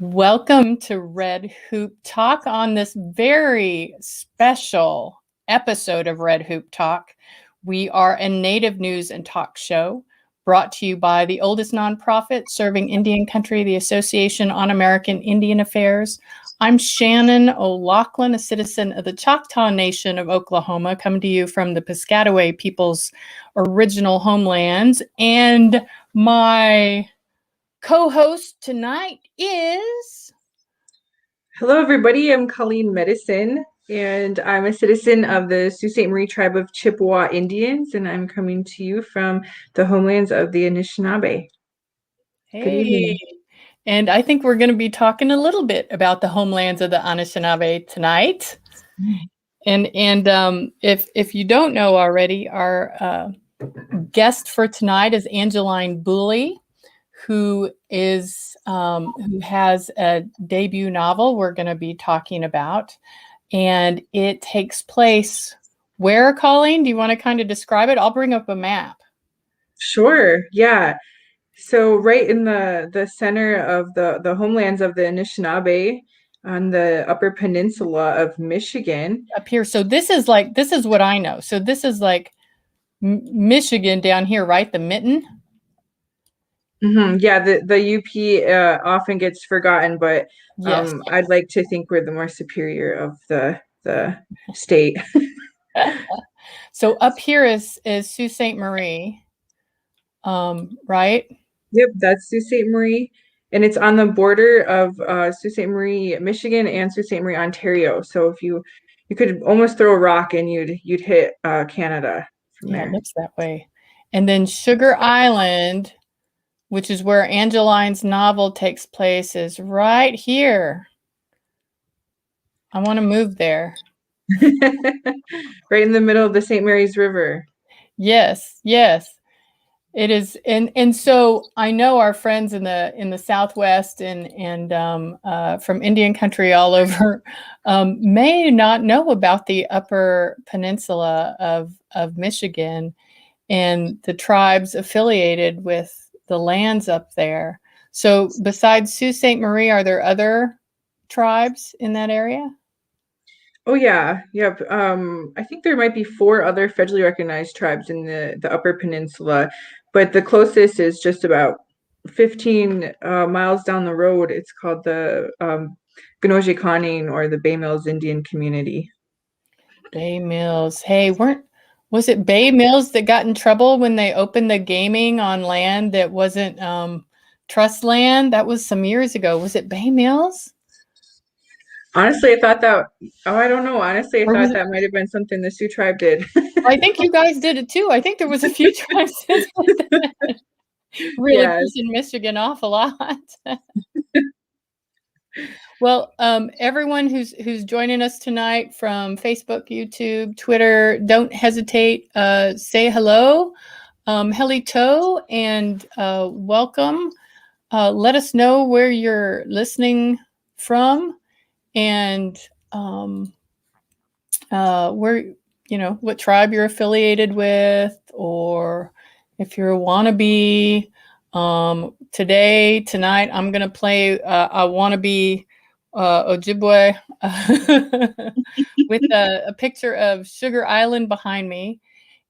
Welcome to Red Hoop Talk on this very special episode of Red Hoop Talk. We are a Native news and talk show brought to you by the oldest nonprofit serving Indian country, the Association on American Indian Affairs. I'm Shannon O'Loughlin, a citizen of the Choctaw Nation of Oklahoma, coming to you from the Piscataway people's original homelands. And my co-host tonight is... Hello, everybody. I'm Colleen Medicine, and I'm a citizen of the Sault Ste. Tribe of Chippewa Indians, and I'm coming to you from the homelands of the Anishinaabe. Hey. Good evening. And I think we're going to be talking a little bit about the homelands of the Anishinaabe tonight. And if you don't know already, our guest for tonight is Angeline Boullley, who has a debut novel we're going to be talking about, and it takes place where, Colleen? Do you want to kind of describe it? I'll bring up a map. Sure. Yeah. So right in the center of the homelands of the Anishinaabe on the Upper Peninsula of Michigan. Up here. So this is what I know. So this is like Michigan down here, right? The mitten. Mm-hmm. Yeah, the UP often gets forgotten, but yes. I'd like to think we're the more superior of the state. So up here is Sault Ste. Marie, right? Yep, that's Sault Ste. Marie, and it's on the border of Sault Ste. Marie, Michigan, and Sault Ste. Marie, Ontario. So if you could almost throw a rock and you'd hit Canada from there. It looks that way. And then Sugar Island, which is where Angeline's novel takes place, is right here. I want to move there. Right in the middle of the St. Mary's River. Yes, it is. And so I know our friends in the Southwest and from Indian country all over may not know about the Upper Peninsula of Michigan and the tribes affiliated with the lands up there. So besides Sault Ste. Marie, are there other tribes in that area? Oh yeah, yep. I think there might be 4 other federally recognized tribes in the Upper Peninsula, but the closest is just about 15 miles down the road. It's called the Ganojikaning, or the Bay Mills Indian Community. Bay Mills. Hey, was it Bay Mills that got in trouble when they opened the gaming on land that wasn't trust land? That was some years ago. Was it Bay Mills? Honestly, I thought that, I don't know. Honestly, I thought that might have been something the Sioux tribe did. I think you guys did it too. I think there was a few tribes that really pissing Michigan off a lot. Well, everyone who's joining us tonight from Facebook, YouTube, Twitter, don't hesitate. Say hello, helito, and welcome. Let us know where you're listening from, and where, what tribe you're affiliated with, or if you're a wannabe. Tonight, I'm going to play a wannabe Ojibwe with a picture of Sugar Island behind me.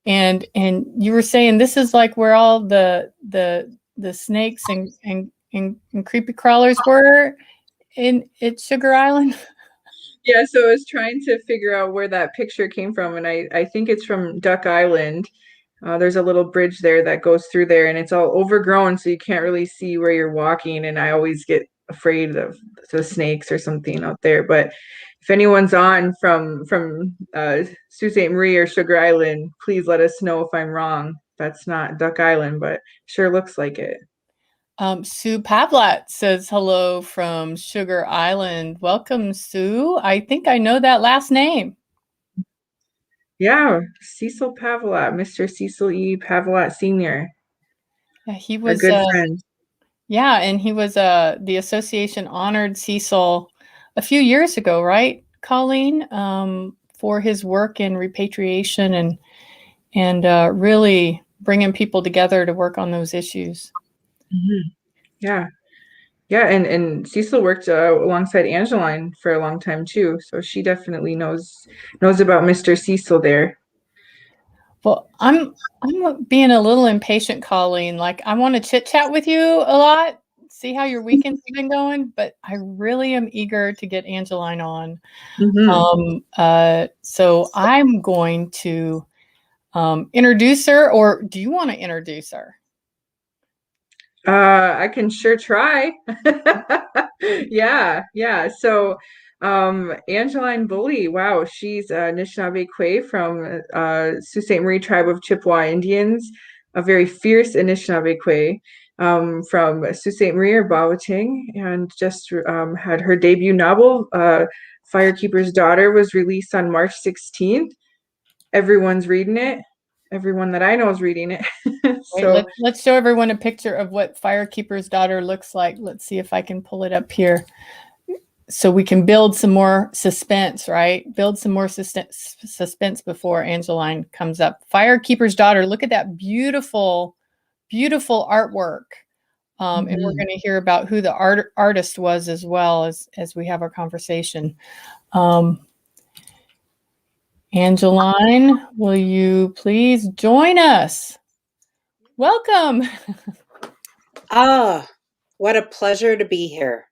And you were saying this is like where all the snakes and creepy crawlers were at Sugar Island. Yeah, so I was trying to figure out where that picture came from, and I think it's from Duck Island. There's a little bridge there that goes through there, and it's all overgrown, so you can't really see where you're walking, and I always get afraid of the snakes or something out there. But if anyone's on from Sault Ste. Marie or Sugar Island, please let us know if I'm wrong. That's not Duck Island, but sure looks like it. Sue Pavlat says hello from Sugar Island. Welcome, Sue. I think I know that last name. Yeah, Cecil Pavlat, Mr. Cecil E. Pavlat Sr. Yeah, he was a good friend. Yeah, and he was the association honored Cecil a few years ago, right, Colleen, for his work in repatriation and really bringing people together to work on those issues. Mm-hmm. Yeah. Yeah, and Cecil worked alongside Angeline for a long time too, so she definitely knows about Mr. Cecil there. Well, I'm being a little impatient, Colleen. Like I want to chit chat with you a lot, see how your weekend's been going, but I really am eager to get Angeline on. Hmm. So I'm going to introduce her, or do you want to introduce her? I can sure try. Yeah, yeah. So, Angeline Bulley, wow, she's Anishinaabe Kwe from Sault Ste. Marie Tribe of Chippewa Indians, a very fierce Anishinaabe Kwe from Sault Ste. Marie or Bawating, and just had her debut novel, Firekeeper's Daughter, was released on March 16th. Everyone's reading it. Everyone that I know is reading it. Wait, So, let's show everyone a picture of what Firekeeper's Daughter looks like. Let's see if I can pull it up here. So we can build some more suspense, right? Build some more suspense before Angeline comes up. Firekeeper's Daughter, look at that beautiful, beautiful artwork. And we're going to hear about who the artist was as well as we have our conversation. Angeline, will you please join us? Welcome. What a pleasure to be here.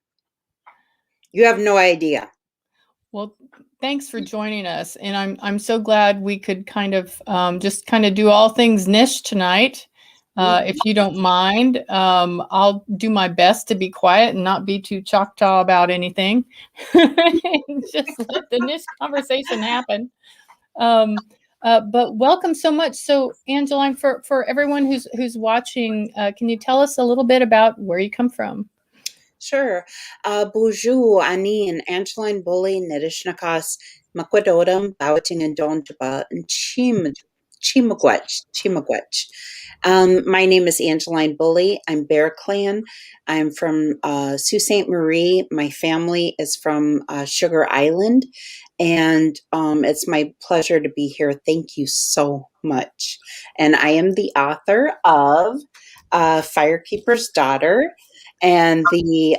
You have no idea. Well, thanks for joining us, and I'm so glad we could kind of just kind of do all things niche tonight. If you don't mind, I'll do my best to be quiet and not be too Choctaw about anything. Just let the niche conversation happen. But welcome so much. So, Angeline, for everyone who's watching, can you tell us a little bit about where you come from? Sure. Bonjour, Ani, Angeline Bulley, Nidishnakas, Makwadodam, Bawating and Donjaba, and Chimagwech. My name is Angeline Bulley. I'm Bear Clan. I'm from Sault Ste. Marie. My family is from Sugar Island. And it's my pleasure to be here. Thank you so much. And I am the author of Firekeeper's Daughter. And the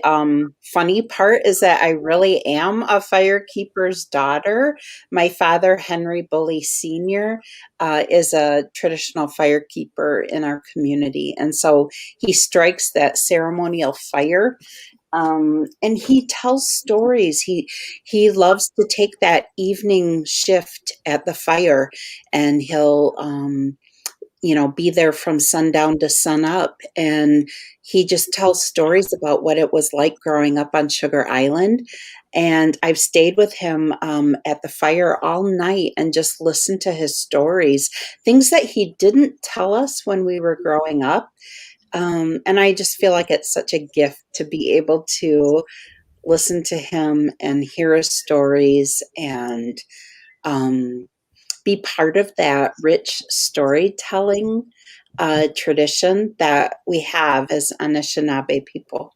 funny part is that I really am a firekeeper's daughter. My father, Henry Bulley Sr., is a traditional firekeeper in our community. And so he strikes that ceremonial fire. And he tells stories. He loves to take that evening shift at the fire, and he'll be there from sundown to sun up. And he just tells stories about what it was like growing up on Sugar Island. And I've stayed with him at the fire all night and just listened to his stories, things that he didn't tell us when we were growing up. And I just feel like it's such a gift to be able to listen to him and hear his stories and be part of that rich storytelling tradition that we have as Anishinaabe people.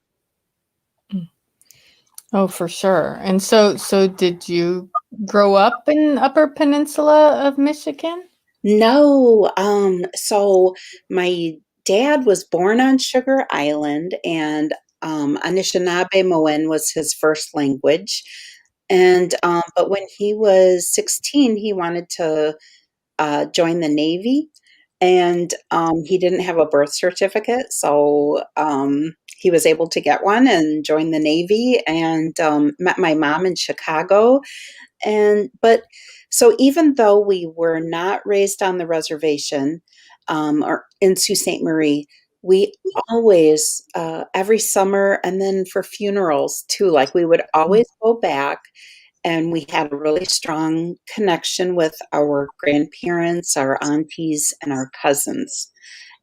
Oh, for sure. And so did you grow up in Upper Peninsula of Michigan? No, so my dad was born on Sugar Island, and Anishinaabe Moen was his first language. And but when he was 16, he wanted to join the Navy, and he didn't have a birth certificate, so he was able to get one and join the Navy, and met my mom in Chicago. But so even though we were not raised on the reservation or in Sault Ste. Marie, we always every summer, and then for funerals too, like we would always go back, and we had a really strong connection with our grandparents, our aunties, and our cousins.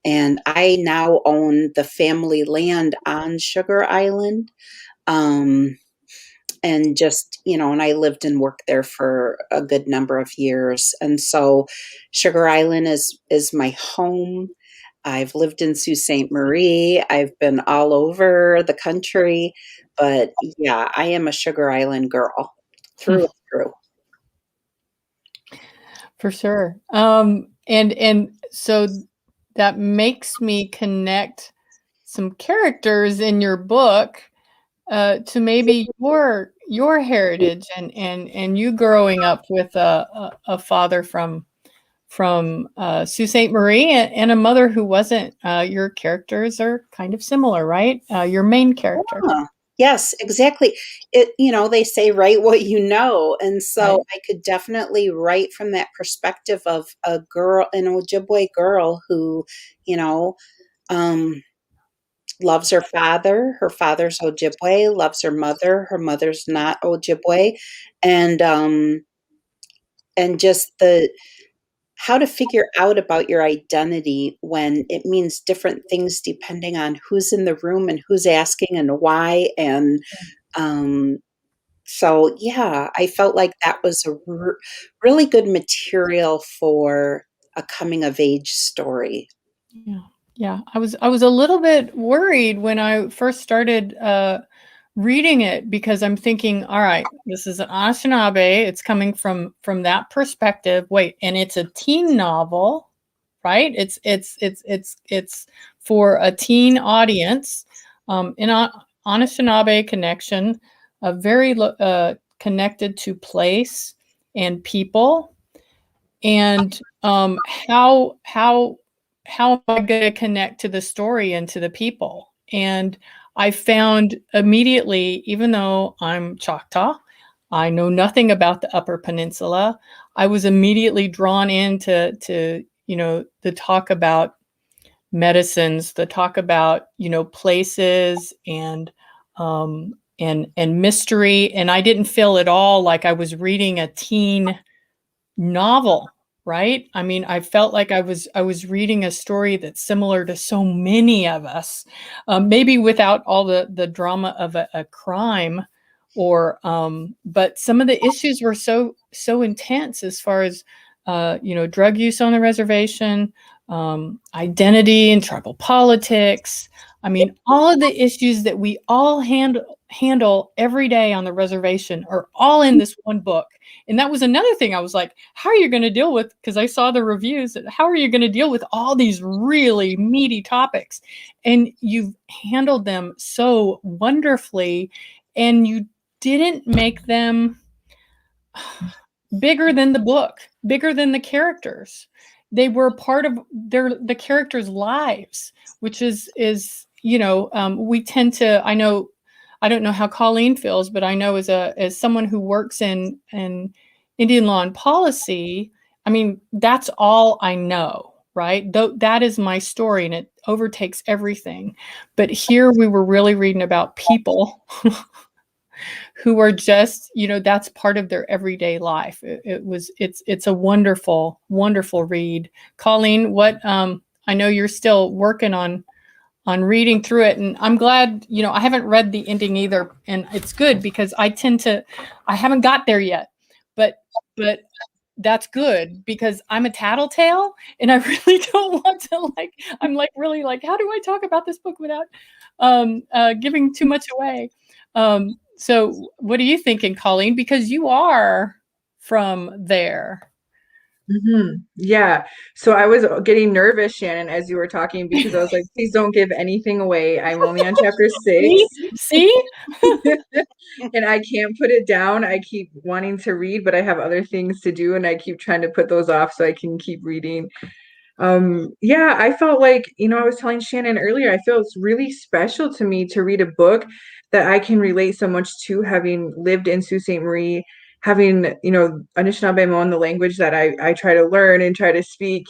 And I now own the family land on Sugar Island. And just, and I lived and worked there for a good number of years. And so Sugar Island is my home. I've lived in Sault Ste. Marie. I've been all over the country. But yeah, I am a Sugar Island girl through and through. For sure. And so that makes me connect some characters in your book to maybe your heritage and you growing up with a father from Sault Ste. Marie and a mother who wasn't. Your characters are kind of similar, right? Your main character, Yeah. Yes, exactly. They say write what you know. And so right? I could definitely write from that perspective of a girl, an Ojibwe girl who, you know, um, loves her father. Her father's Ojibwe, loves her mother's not Ojibwe. And just how to figure out about your identity when it means different things depending on who's in the room and who's asking and why. And um, so, yeah, I felt like that was a really good material for a coming of age story. Yeah, yeah. I was a little bit worried when I first started reading it because I'm thinking, all right, this is an Anishinaabe. It's coming from that perspective. Wait, and it's a teen novel, right? It's for a teen audience. In Anishinaabe connection, very connected to place and people, and how am I going to connect to the story and to the people? And I found immediately, even though I'm Choctaw, I know nothing about the Upper Peninsula. I was immediately drawn into the talk about medicines, the talk about places and mystery, and I didn't feel at all like I was reading a teen novel, right? I mean, I felt like I was reading a story that's similar to so many of us, maybe without all the drama of a crime, or but some of the issues were so intense as far as drug use on the reservation, identity and tribal politics. I mean, all of the issues that we all handle every day on the reservation are all in this one book. And that was another thing I was like, how are you going to deal with, because I saw the reviews, how are you going to deal with all these really meaty topics? And you've handled them so wonderfully, and you didn't make them bigger than the book, bigger than the characters. They were part of the characters' lives, which is we tend to. I don't know how Colleen feels, but I know as someone who works in Indian law and policy, I mean, that's all I know, right? Though that is my story, and it overtakes everything. But here we were really reading about people who are just, that's part of their everyday life. It's a wonderful, wonderful read. Colleen, what I know you're still working on reading through it, and I'm glad, I haven't read the ending either, and it's good because I haven't got there yet, but that's good because I'm a tattletale and I really don't want to, I'm really how do I talk about this book without giving too much away? So what are you thinking, Colleen? Because you are from there. Yeah. So I was getting nervous, Shannon, as you were talking, because I was like, please don't give anything away. I'm only on chapter 6. See? And I can't put it down. I keep wanting to read, but I have other things to do, and I keep trying to put those off so I can keep reading. Yeah, I felt like, I was telling Shannon earlier, I feel it's really special to me to read a book that I can relate so much to, having lived in Sault Ste. Marie, having, Anishinaabe Moan, the language that I try to learn and try to speak,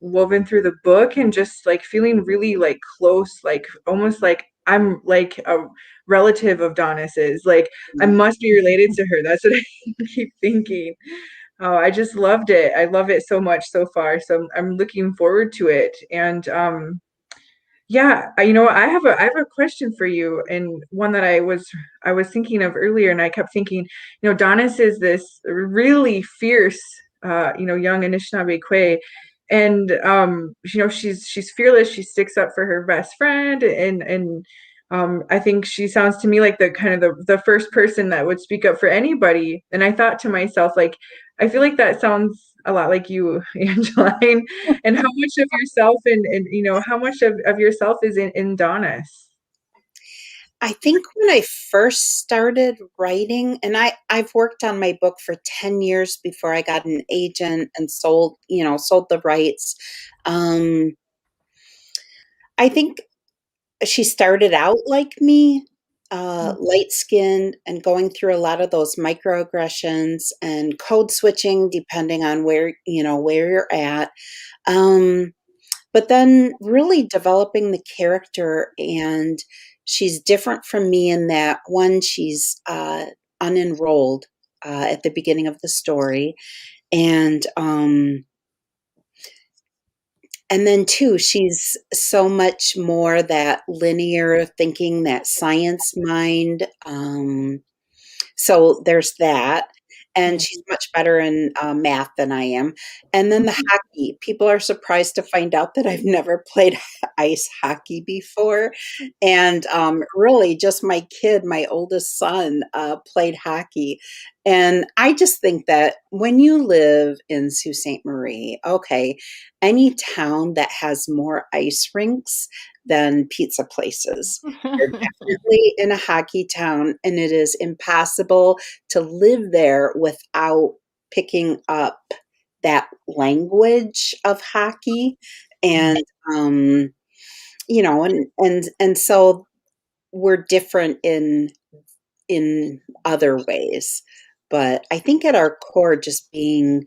woven through the book, and just feeling really close, almost like I'm like a relative of Donna's. I must be related to her. That's what I keep thinking. Oh, I just loved it. I love it so much so far. So I'm looking forward to it. And yeah, I have a question for you, and one that I was thinking of earlier, and I kept thinking, Donna's is this really fierce, young Anishinaabe Kwe, and she's fearless. She sticks up for her best friend, and I think she sounds to me like the kind of the first person that would speak up for anybody. And I thought to myself, I feel like that sounds a lot like you, Angeline. And how much of yourself and how much of yourself is in Donna's? I think when I first started writing, and I've worked on my book for 10 years before I got an agent and sold the rights. Um, I think she started out like me, light skinned and going through a lot of those microaggressions and code switching depending on where you're at. Um, but then really developing the character, and she's different from me in that one, she's unenrolled at the beginning of the story, and then two, she's so much more that linear thinking, that science mind. So there's that. And Yeah. she's much better in math than I am. And then the hockey. People are surprised to find out that I've never played ice hockey before. And really, just my kid, my oldest son, played hockey. And I just think that when you live in Sault Ste. Marie, okay, any town that has more ice rinks than pizza places, you're definitely in a hockey town, and it is impossible to live there without picking up that language of hockey. And and so we're different in other ways. But I think at our core, just being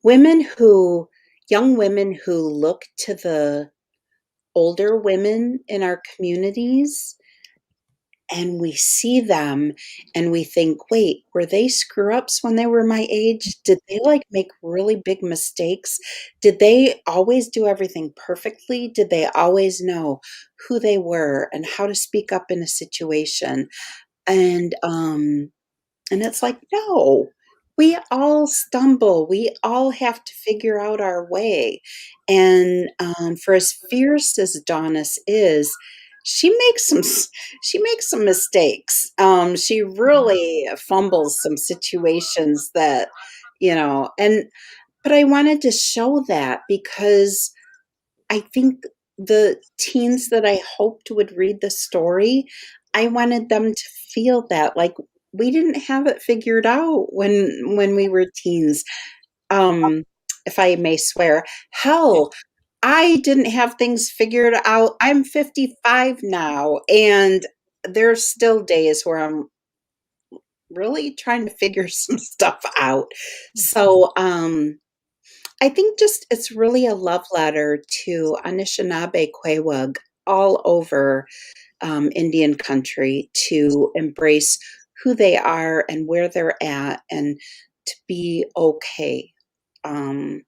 women who young women who look to the older women in our communities, and we see them and we think, wait, were they screw ups when they were my age? Did they like make really big mistakes? Did they always do everything perfectly? Did they always know who they were and how to speak up in a situation? And it's like, no, we all stumble. We all have to figure out our way. And for as fierce as Donis is, she makes some mistakes. She really fumbles some situations that, and but I wanted to show that because I think the teens that I hoped would read the story, I wanted them to feel that like we didn't have it figured out when we were teens. Um, if I may swear, hell, I didn't have things figured out. I'm 55 now, and there's still days where I'm really trying to figure some stuff out. So, I think just it's really a love letter to Anishinaabe Quawag all over Indian country to embrace who they are and where they're at and to be okay. Um,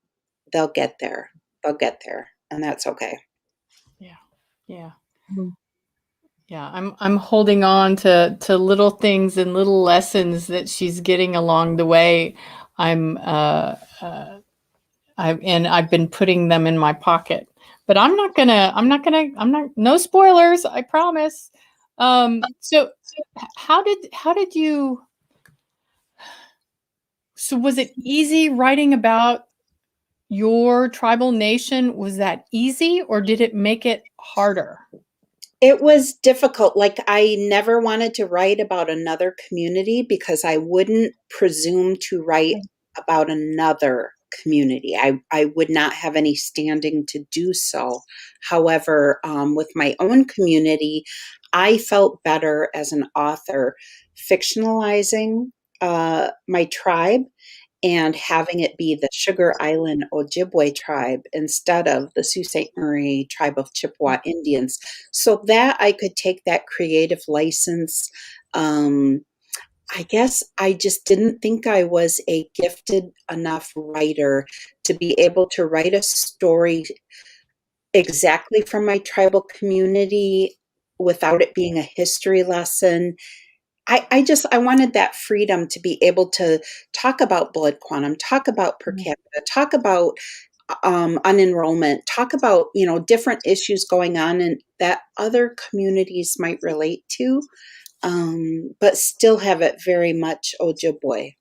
they'll get there. They'll get there, and that's okay. Yeah. Yeah. Mhm. Yeah, I'm holding on to little things and little lessons that she's getting along the way. I'm I've been putting them in my pocket. But no spoilers, I promise. So how did you, so was it easy writing about your tribal nation? Was that easy, or did it make it harder? It was difficult. Like, I never wanted to write about another community because I wouldn't presume to write about another community. I would not have any standing to do so. However, with my own community, I felt better as an author fictionalizing my tribe and having it be the Sugar Island Ojibwe tribe instead of the Sault Ste. Marie Tribe of Chippewa Indians, so that I could take that creative license. Um, I guess I just didn't think I was a gifted enough writer to be able to write a story exactly from my tribal community without it being a history lesson. I wanted that freedom to be able to talk about blood quantum, talk about per capita, talk about unenrollment, talk about different issues going on and that other communities might relate to, but still have it very much Ojibwe.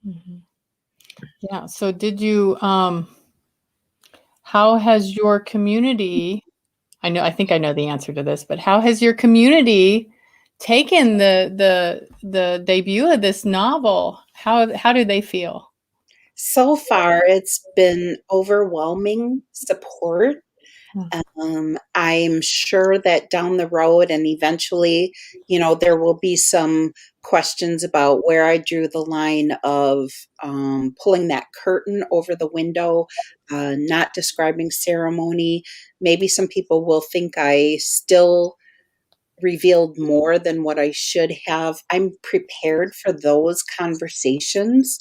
Mhm. Yeah. So did you how has your community I think I know the answer to this, but how has your community taken the debut of this novel? How do they feel? So far, it's been overwhelming support. I'm sure that down the road and eventually, there will be some questions about where I drew the line of pulling that curtain over the window, not describing ceremony. Maybe some people will think I still revealed more than what I should have. I'm prepared for those conversations.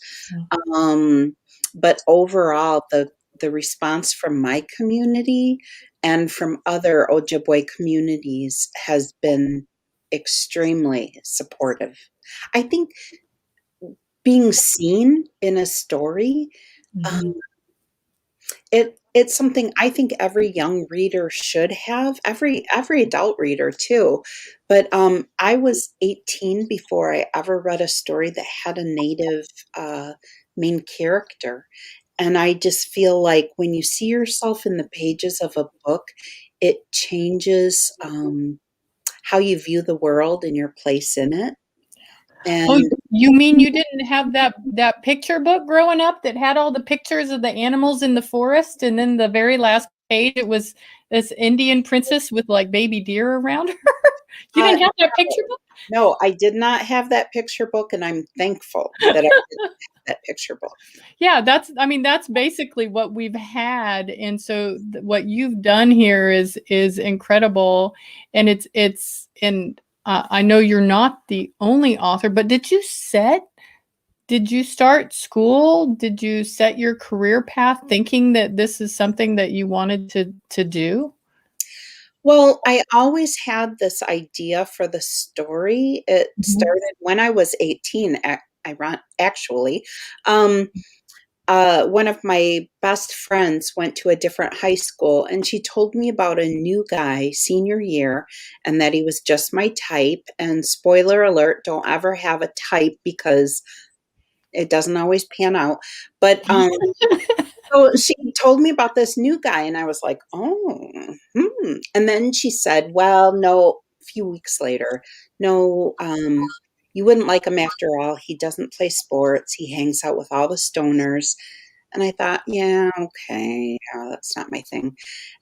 Um, but overall, the response from my community and from other Ojibwe communities has been extremely supportive. I think being seen in a story, um, it's something I think every young reader should have, every adult reader too. But I was 18 before I ever read a story that had a Native main character. And I just feel like when you see yourself in the pages of a book, it changes how you view the world and your place in it. Oh, And you mean you didn't have that picture book growing up that had all the pictures of the animals in the forest, and then the very last page it was this Indian princess with like baby deer around her? You didn't have that picture book? no, I did not have that picture book, and I'm thankful that I didn't have that picture book. Yeah, that's basically what we've had. And so what you've done here is incredible. And I know you're not the only author, but did you start school? Did you set your career path thinking that this is something that you wanted to do? Well, I always had this idea for the story. It started when I was 18, actually. Um, one of my best friends went to a different high school, and she told me about a new guy senior year and that he was just my type. And spoiler alert, don't ever have a type because it doesn't always pan out. But so she told me about this new guy, and I was like, oh, And then she said, well, no, a few weeks later, no, you wouldn't like him after all. He doesn't play sports. He hangs out with all the stoners. And I thought, yeah, okay, that's not my thing.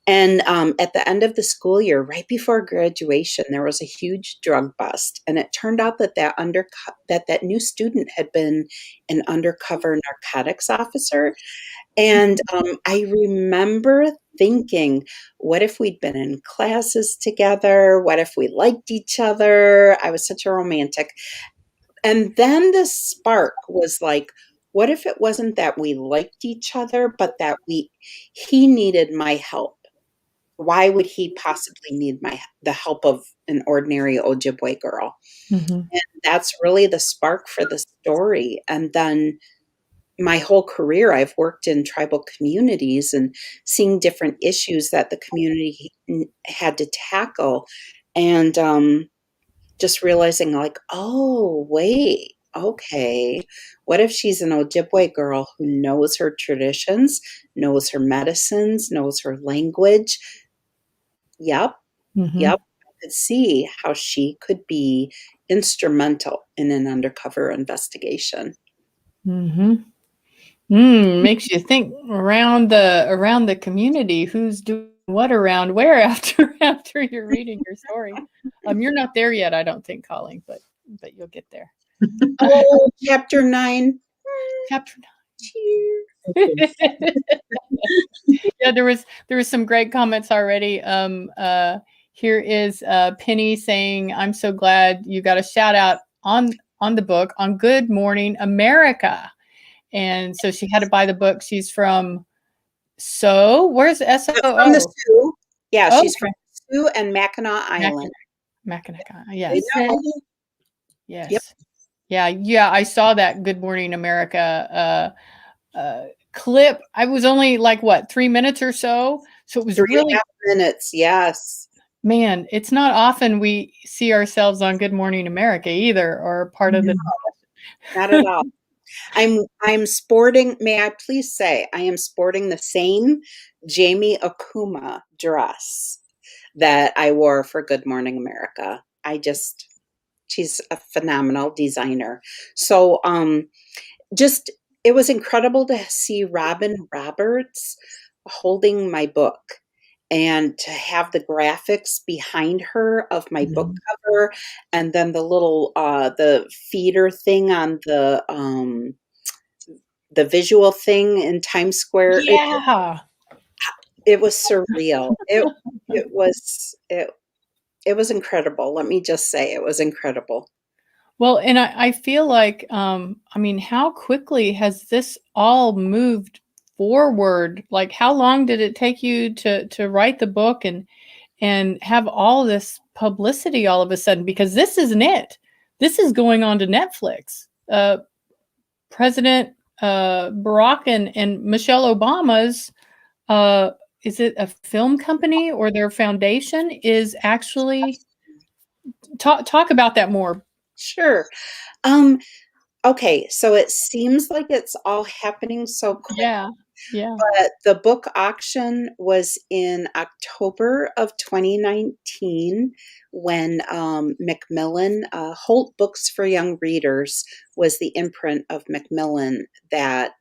And at the end of the school year, right before graduation, there was a huge drug bust, and it turned out that that new student had been an undercover narcotics officer. And I remember thinking, what if we'd been in classes together? What if we liked each other? I was such a romantic. And then the spark was like, what if it wasn't that we liked each other, but that he needed my help? Why would he possibly need the help of an ordinary Ojibwe girl? And that's really the spark for the story. And then my whole career, I've worked in tribal communities and seeing different issues that the community had to tackle. And just realizing, like, oh, wait, okay. What if she's an Ojibwe girl who knows her traditions, knows her medicines, knows her language? Yep. Yep. I could see how she could be instrumental in an undercover investigation. Makes you think around the community, who's doing what around where after you're reading your story. You're not there yet, I don't think, Colleen, but you'll get there. Oh, chapter 9. Chapter 9. Yeah, there was some great comments already. Here is Penny saying, "I'm so glad you got a shout out on the book on Good Morning America." And so she had to buy the book. She's from where's SOO? From the Sioux. Yeah, Oh, she's from Sioux and Mackinac Island. Mackinac, yes. Yes. Yep. Yeah, I saw that Good Morning America clip. I was only like 3 minutes or so. So it was 3.5 minutes, yes. Man, it's not often we see ourselves on Good Morning America either, or part of the Not at all. I'm sporting, may I please say, I am sporting the same Jamie Okuma dress that I wore for Good Morning America. She's a phenomenal designer. So, just it was incredible to see Robin Roberts holding my book and to have the graphics behind her of my book Mhm. cover, and then the little the feeder thing on the visual thing in Times Square. Yeah. It was surreal. It was it was incredible. Let me just say it was incredible. Well, and I feel like, I mean, how quickly has this all moved forward? Like, how long did it take you to write the book and have all this publicity all of a sudden? Because this isn't it. This is going on to Netflix. President Barack and Michelle Obama's, is it a film company or their foundation is actually talk about that more. Sure. Um, okay, so it seems like it's all happening so quick, Yeah. Yeah. but the book auction was in October of 2019 when Macmillan, Holt Books for Young Readers was the imprint of Macmillan that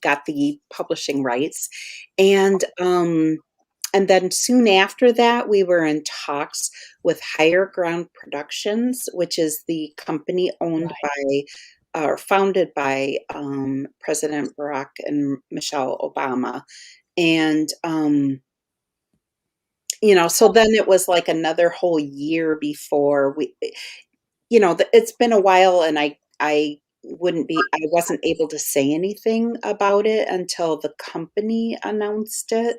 got the publishing rights, and then soon after that, we were in talks with Higher Ground Productions, which is the company owned Right. by or founded by President Barack and Michelle Obama. And, so then it was like another whole year before it's been a while, and I wasn't able to say anything about it until the company announced it.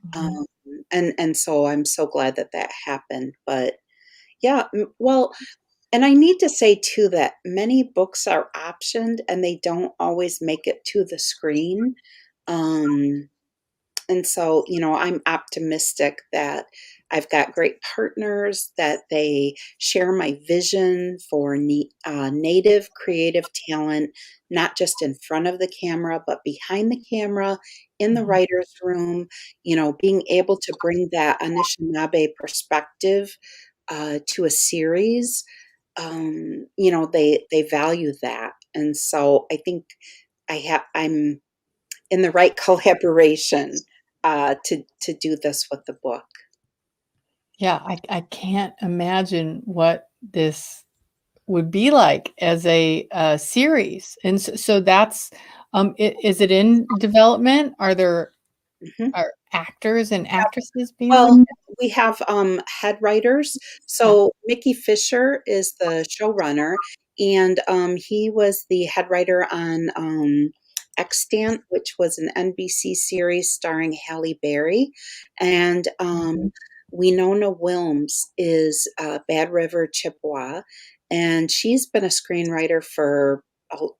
Mhm. Um, and so I'm so glad that that happened. But yeah, well, and I need to say too that many books are optioned and they don't always make it to the screen. Um, and so, I'm optimistic that I've got great partners, that they share my vision for native creative talent, not just in front of the camera, but behind the camera, in the Mhm. writer's room, being able to bring that Anishinaabe perspective to a series. They value that. And so I think I'm in the right collaboration to do this with the book. Yeah, I can't imagine what this would be like as a series. And so that's is it in development? Are there Mhm. are actors and actresses being Well, looked we have head writers. at? So Mickey Fisher is the showrunner, and he was the head writer on Extant, which was an NBC series starring Halle Berry, and Mhm. Winona Wilms is Bad River Chippewa, and she's been a screenwriter for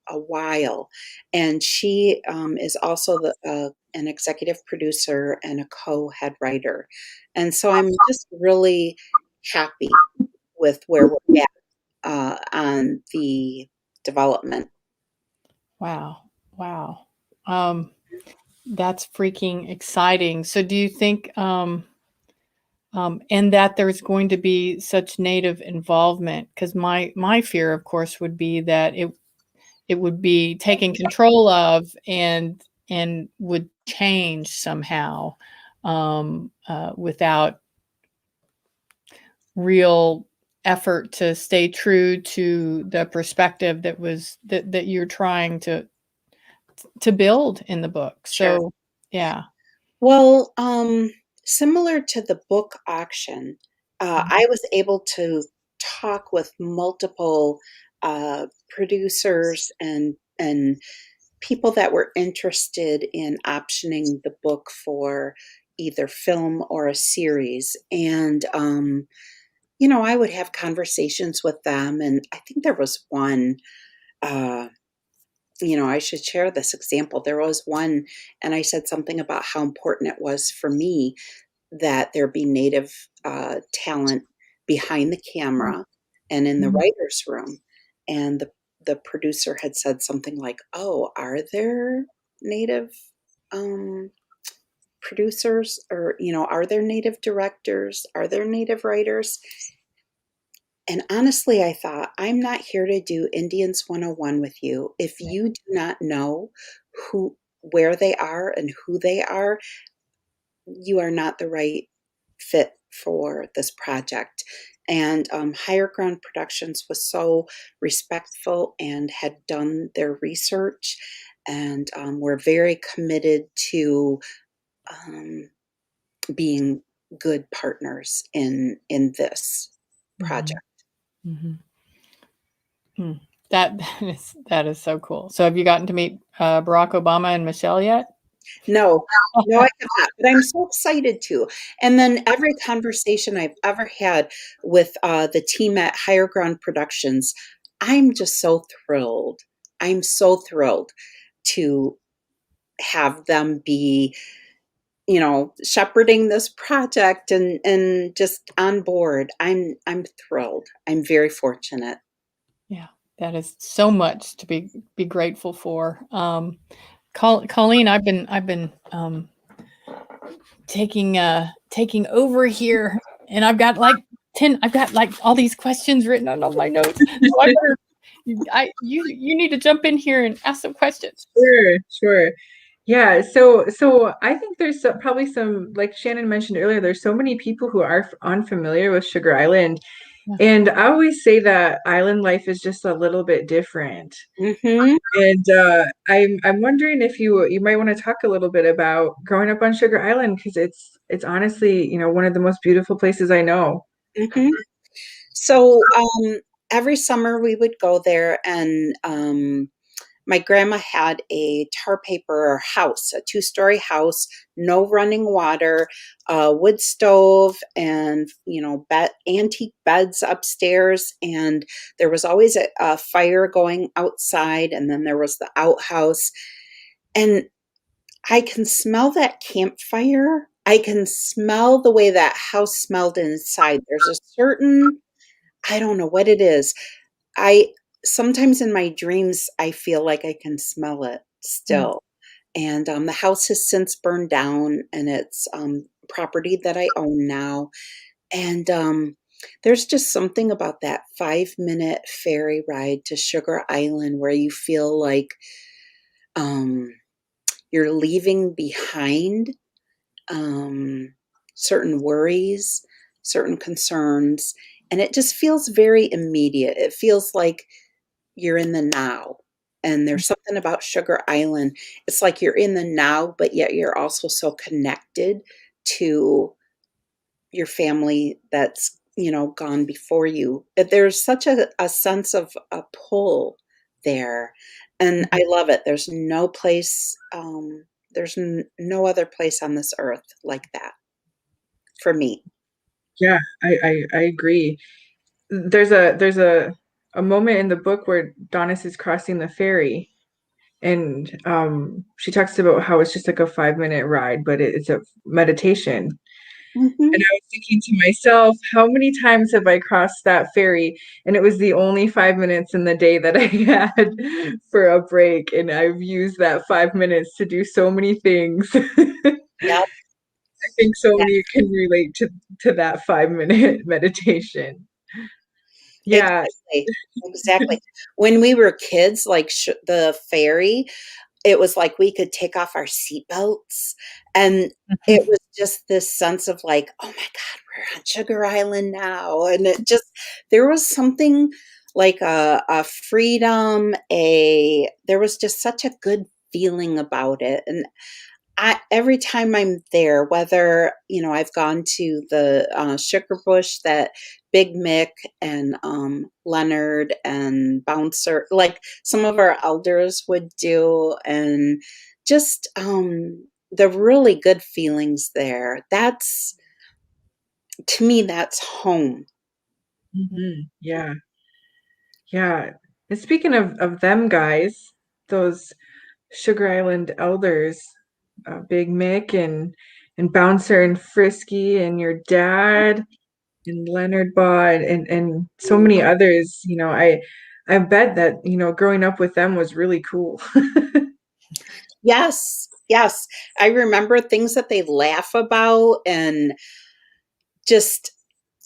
a while, and she is also an executive producer and a co-head writer. And so I'm just really happy with where we're at on the development. Wow. Wow. Um, that's freaking exciting. So do you think and that there's going to be such native involvement? Because my fear, of course, would be that it would be taken control of and would change somehow without real effort to stay true to the perspective that you're trying to build in the book. Sure. So yeah. Well, similar to the book auction, I was able to talk with multiple producers and people that were interested in optioning the book for either film or a series. And, I would have conversations with them. And I think there was one, uh, I should share this example. There was one, and I said something about how important it was for me that there be native talent behind the camera and in the Mhm. writer's room. And the producer had said something like, "Oh, are there native um, producers, or, are there Native directors? Are there Native writers? And honestly, I thought, I'm not here to do Indians 101 with you. If you do not know where they are and who they are, you are not the right fit for this project. And Higher Ground Productions was so respectful and had done their research, and were very committed to being good partners in this project. Mm-hmm. Hmm. That is so cool. So have you gotten to meet Barack Obama and Michelle yet? No, I have not, but I'm so excited to. And then every conversation I've ever had with the team at Higher Ground Productions, I'm just so thrilled. I'm so thrilled to have them be, shepherding this project and just on board. I'm thrilled. I'm very fortunate. Yeah, that is so much to be grateful for. Colleen, I've been taking over here, and I've got like all these questions written on all my notes. So you need to jump in here and ask some questions. Sure. Yeah, so I think there's probably some, like Shannon mentioned earlier, there's so many people who are unfamiliar with Sugar Island. Yeah. And I always say that island life is just a little bit different. Mm-hmm. And I'm wondering if you might want to talk a little bit about growing up on Sugar Island, because it's honestly, one of the most beautiful places I know. Mm-hmm. So every summer we would go there, and my grandma had a tar paper house, a 2-story house, no running water, wood stove, and antique beds upstairs. And there was always a fire going outside, and then there was the outhouse. And I can smell that campfire. I can smell the way that house smelled inside. There's a certain, I don't know what it is. I sometimes in my dreams, I feel like I can smell it still. And the house has since burned down, and it's property that I own now. And there's just something about that 5-minute ferry ride to Sugar Island where you feel like you're leaving behind certain worries, certain concerns, and it just feels very immediate. It feels like you're in the now. And there's something about Sugar Island. It's like you're in the now, but yet you're also so connected to your family that's, gone before you. There's such a sense of a pull there. And I love it. There's no place, no other place on this earth like that for me. Yeah, I agree. There's a moment in the book where Donis is crossing the ferry, and she talks about how it's just like a 5-minute ride, but it's a meditation. Mm-hmm. And I was thinking to myself, how many times have I crossed that ferry? And it was the only 5 minutes in the day that I had for a break. And I've used that 5 minutes to do so many things. Yep. I think so many can relate to that 5-minute meditation. Yeah. Exactly. When we were kids, like the ferry, it was like we could take off our seatbelts, and it was just this sense of like, oh my God, we're on Sugar Island now. And there was something like a freedom, there was just such a good feeling about it. And every time I'm there, whether, I've gone to the Sugar Bush that Big Mick and Leonard and Bouncer, like some of our elders would do, and just the really good feelings there. To me, that's home. Mm-hmm. Yeah. Yeah. And speaking of them guys, those Sugar Island elders, Big Mick and Bouncer and Frisky and your dad and Leonard Baugh and so many others, I bet that, growing up with them was really cool. Yes. Yes. I remember things that they laugh about, and just,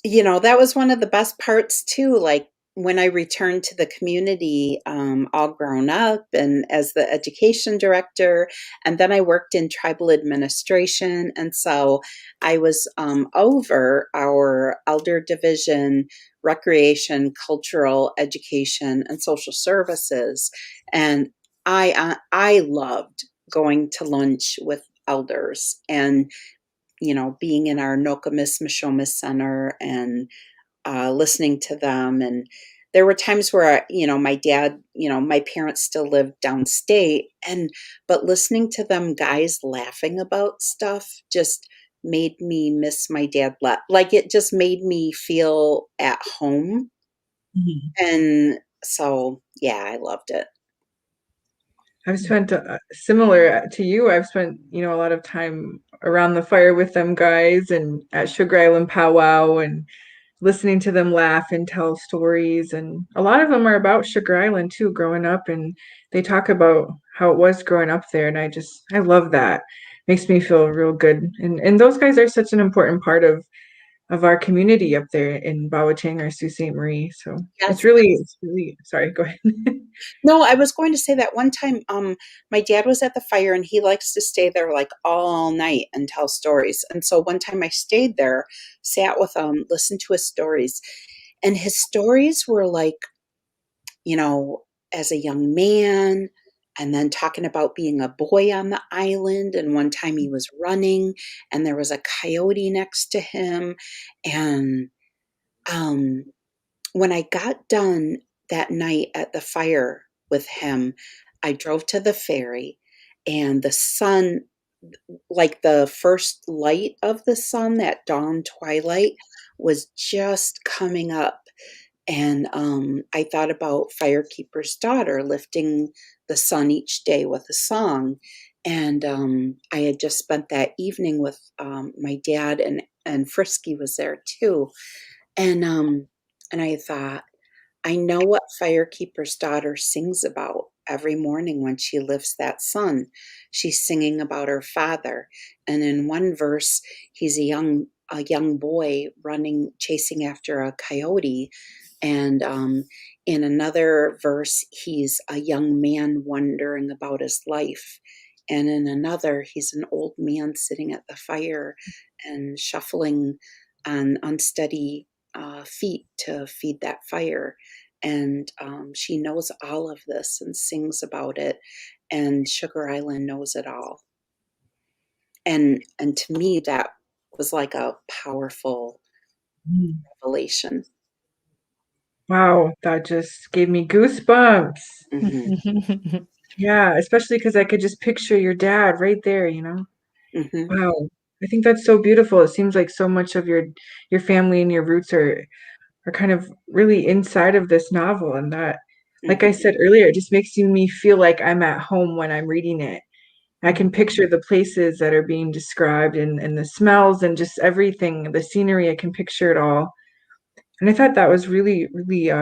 that was one of the best parts too. Like when I returned to the community, all grown up and as the education director, and then I worked in tribal administration. And so I was over our elder division, recreation, cultural education, and social services. And I loved going to lunch with elders and being in our Nokomis Mishomis Center and listening to them. And there were times where, my dad, my parents still lived downstate, but listening to them guys laughing about stuff just made me miss my dad. Like it just made me feel at home. Mhm. And so, yeah, I loved it. I've spent similar to you. I've spent, a lot of time around the fire with them guys and at Sugar Island powwow and listening to them laugh and tell stories. And a lot of them are about Sugar Island too, growing up. And they talk about how it was growing up there. And I love that. Makes me feel real good. And those guys are such an important part of our community up there in Bawachang or Sault Ste. Marie. So Yes. it's really, sorry, go ahead. No, I was going to say that one time, my dad was at the fire and he likes to stay there like all night and tell stories. And so one time I stayed there, sat with him, listened to his stories. And his stories were like, as a young man, and then talking about being a boy on the island. And one time he was running and there was a coyote next to him. And um, when I got done that night at the fire with him, I drove to the ferry, and the sun, like the first light of the sun, that dawn twilight, was just coming up. And I thought about Firekeeper's Daughter lifting the sun each day with a song. And I had just spent that evening with my dad, and Frisky was there too. And I thought, I know what Firekeeper's Daughter sings about every morning when she lifts that sun. She's singing about her father. And in one verse, he's a young boy running, chasing after a coyote. And in another verse, he's a young man wondering about his life. And in another, he's an old man sitting at the fire and shuffling on unsteady feet to feed that fire. And she knows all of this and sings about it. And Sugar Island knows it all. And to me, that was like a powerful revelation. Wow, that just gave me goosebumps. Hmm. Yeah, especially because I could just picture your dad right there. Hmm. Wow. I think that's so beautiful. It seems like so much of your family and your roots are kind of really inside of this novel, and that, like I Hmm. said earlier, it just makes me feel like I'm at home when I'm reading it. I can picture the places that are being described and the smells and just everything, the scenery, I can picture it all. And I thought that was really, really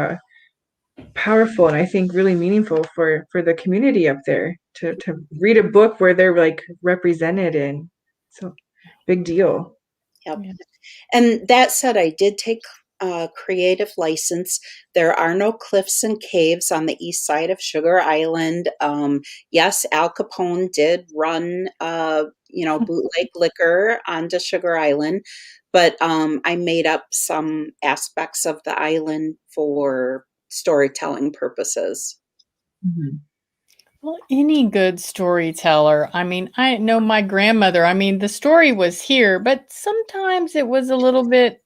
powerful and I think really meaningful for the community up there to read a book where they're like represented in. So big deal. Yep. Yeah. And that said, I did take a creative license. There are no cliffs and caves on the east side of Sugar Island. Yes, Al Capone did run, bootleg liquor onto Sugar Island, but I made up some aspects of the island for storytelling purposes. Mhm. Well, any good storyteller. I mean, I know my grandmother. I mean, the story was here, but sometimes it was a little bit,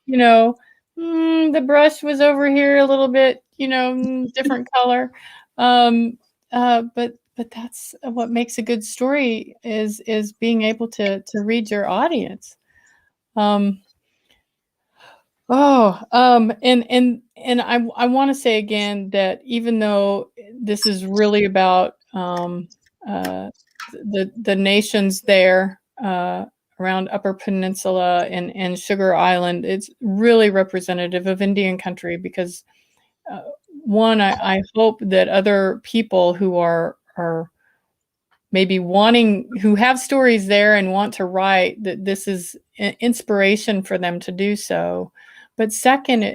you know, the brush was over here a little bit, different color. Um, but that's what makes a good story is being able to read your audience. Um, and I want to say again that even though this is really about the nations there around Upper Peninsula and Sugar Island, it's really representative of Indian country because one, I hope that other people who are maybe who have stories there and want to write, that this is inspiration for them to do so. But second,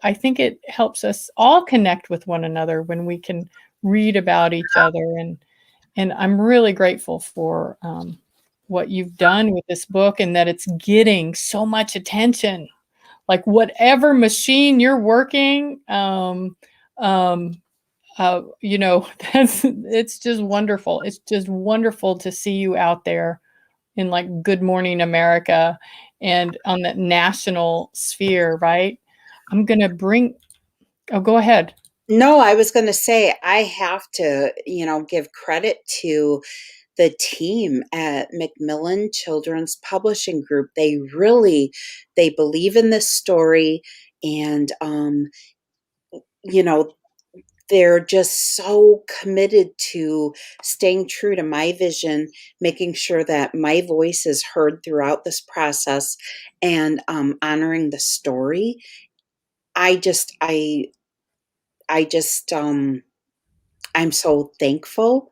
I think it helps us all connect with one another when we can read about each other. And I'm really grateful for what you've done with this book, and that it's getting so much attention. Like whatever machine you're working, it's just wonderful. It's just wonderful to see you out there in like Good Morning America and on that national sphere, right? I'm going to go ahead. No, I was going to say, I have to, give credit to the team at Macmillan Children's Publishing Group. They believe in this story, and, they're just so committed to staying true to my vision, making sure that my voice is heard throughout this process, and honoring the story. I'm so thankful,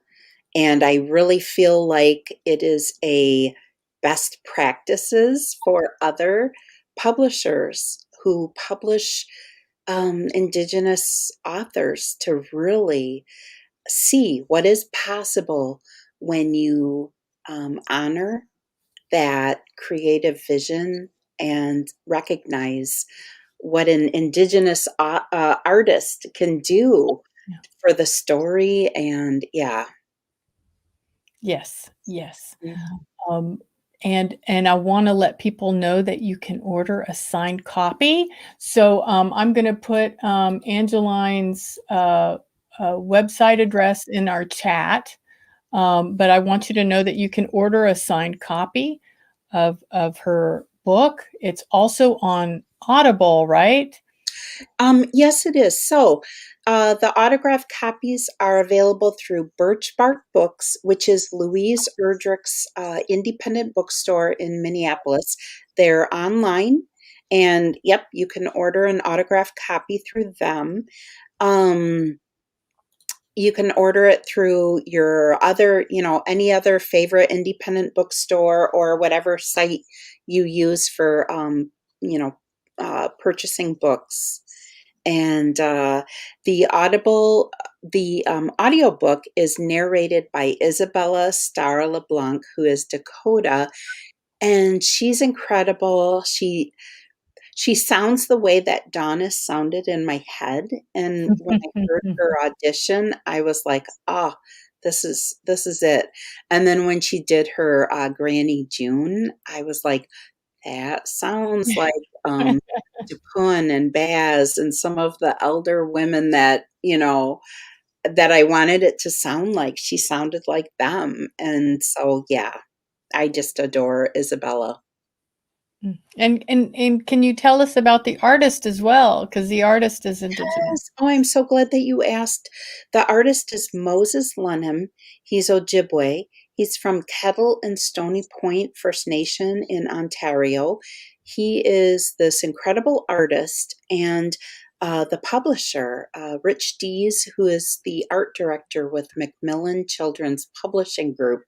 and I really feel like it is a best practices for other publishers who publish Indigenous authors to really see what is possible when you honor that creative vision and recognize what an Indigenous artist can do Yeah. for the story. And yeah. Yes. And I want to let people know that you can order a signed copy. So I'm going to put Angeline's website address in our chat. But I want you to know that you can order a signed copy of her book. It's also on Audible, right? Yes, it is. So the autographed copies are available through Birch Bark Books, which is Louise Erdrich's independent bookstore in Minneapolis. They're online, and yep, you can order an autographed copy through them. You can order it through your other, any other favorite independent bookstore or whatever site you use for, purchasing books. And the audiobook is narrated by Isabella Starr LeBlanc, who is Dakota, and she's incredible. She sounds the way that Donna sounded in my head, and when I heard her audition, I was like, "Oh, this is it." And then when she did her Granny June, I was like, "That sounds like Dupun and Baz and some of the elder women that that I wanted it to sound like." She sounded like them, and so yeah, I just adore Isabella. And can you tell us about the artist as well? Because the artist is Indigenous. Yes. Oh, I'm so glad that you asked. The artist is Moses Lennon. He's Ojibwe. He's from Kettle and Stony Point First Nation in Ontario. He is this incredible artist, and the publisher, Rich Dees, who is the art director with Macmillan Children's Publishing Group.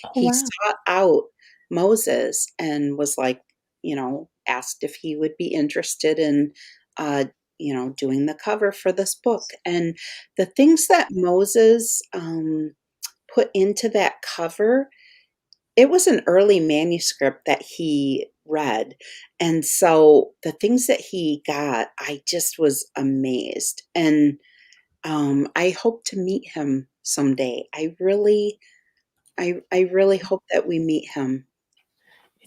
Oh, He wow. sought out Moses and was like, asked if he would be interested in uh, doing the cover for this book. And the things that Moses put into that cover, it was an early manuscript that he read. And so the things that he got, I just was amazed. And I hope to meet him someday. I really hope that we meet him.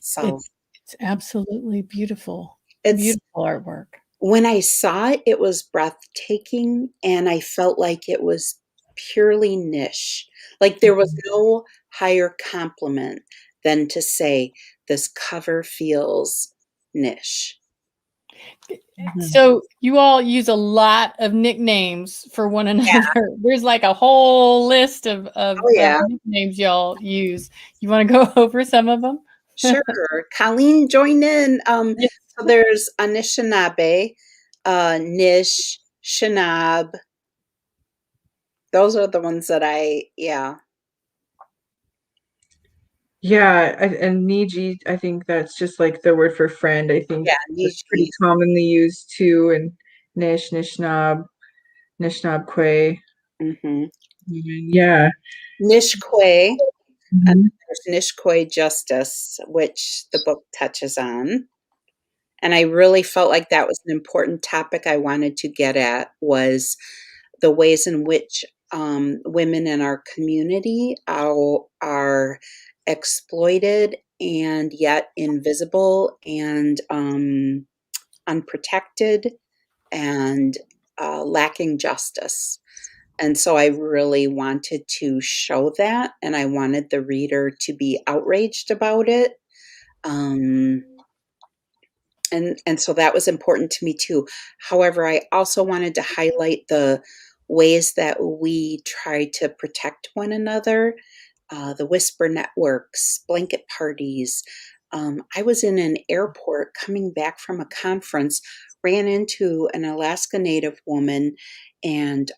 So It's absolutely beautiful. it's Beautiful artwork. when I saw it, it was breathtaking, and I felt like it was purely niche. Like there was no higher compliment than to say, "This cover feels niche." So you all use a lot of nicknames for one Yeah. another. There's like a whole list of Oh, yeah. nicknames y'all use. You want to go over some of them? Sure. Colleen, join in. Yes. So there's Anishinaabe, Nish, Shinab. Those are the ones that yeah. Yeah, and Niji, I think that's just like the word for friend. I think Yeah, that's pretty Niji. commonly used too. And Nish, Nishnab, Nishnabkwe. Hmm. Yeah. Nishkwe. Mhm. There's Nishkwe justice, which the book touches on. And I really felt like that was an important topic I wanted to get at, was the ways in which women in our community are exploited and yet invisible and unprotected and lacking justice. And so I really wanted to show that, and I wanted the reader to be outraged about it. Um, and so that was important to me too. However, I also wanted to highlight the ways that we try to protect one another, the whisper networks, blanket parties. I was in an airport coming back from a conference, ran into an Alaska Native woman, and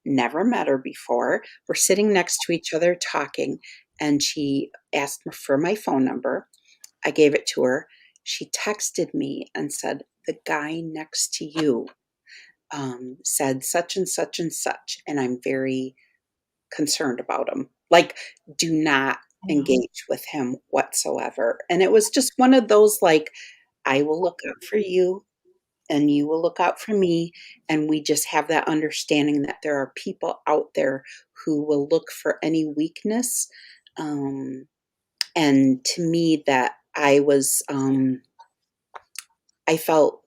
never met her before. We're sitting next to each other talking, and she asked me for my phone number. I gave it to her. She texted me and said, "The guy next to you said such and such and such, and I'm very concerned about him. Like, do not engage with him whatsoever." And it was just one of those, like, I will look out for you and you will look out for me. And we just have that understanding that there are people out there who will look for any weakness. Um, and to me, that I felt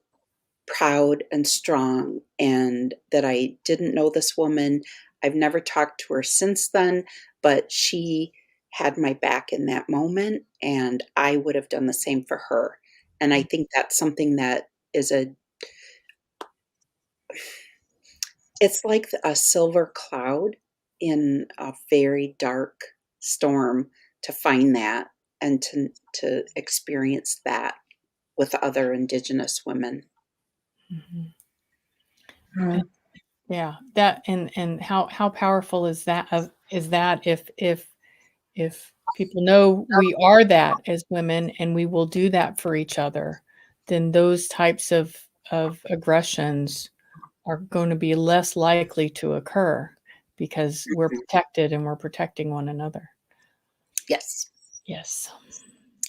proud and strong, and that I didn't know this woman. I've never talked to her since then, but she had my back in that moment, and I would have done the same for her. And I think that's something that is it's like a silver cloud in a very dark storm, to find that and to experience that with other Indigenous women. Mhm. Uh, Yeah, that and how powerful is that if people know we are that as women and we will do that for each other, then those types of aggressions are going to be less likely to occur because we're Mhm. protected and we're protecting one another. Yes, Yes.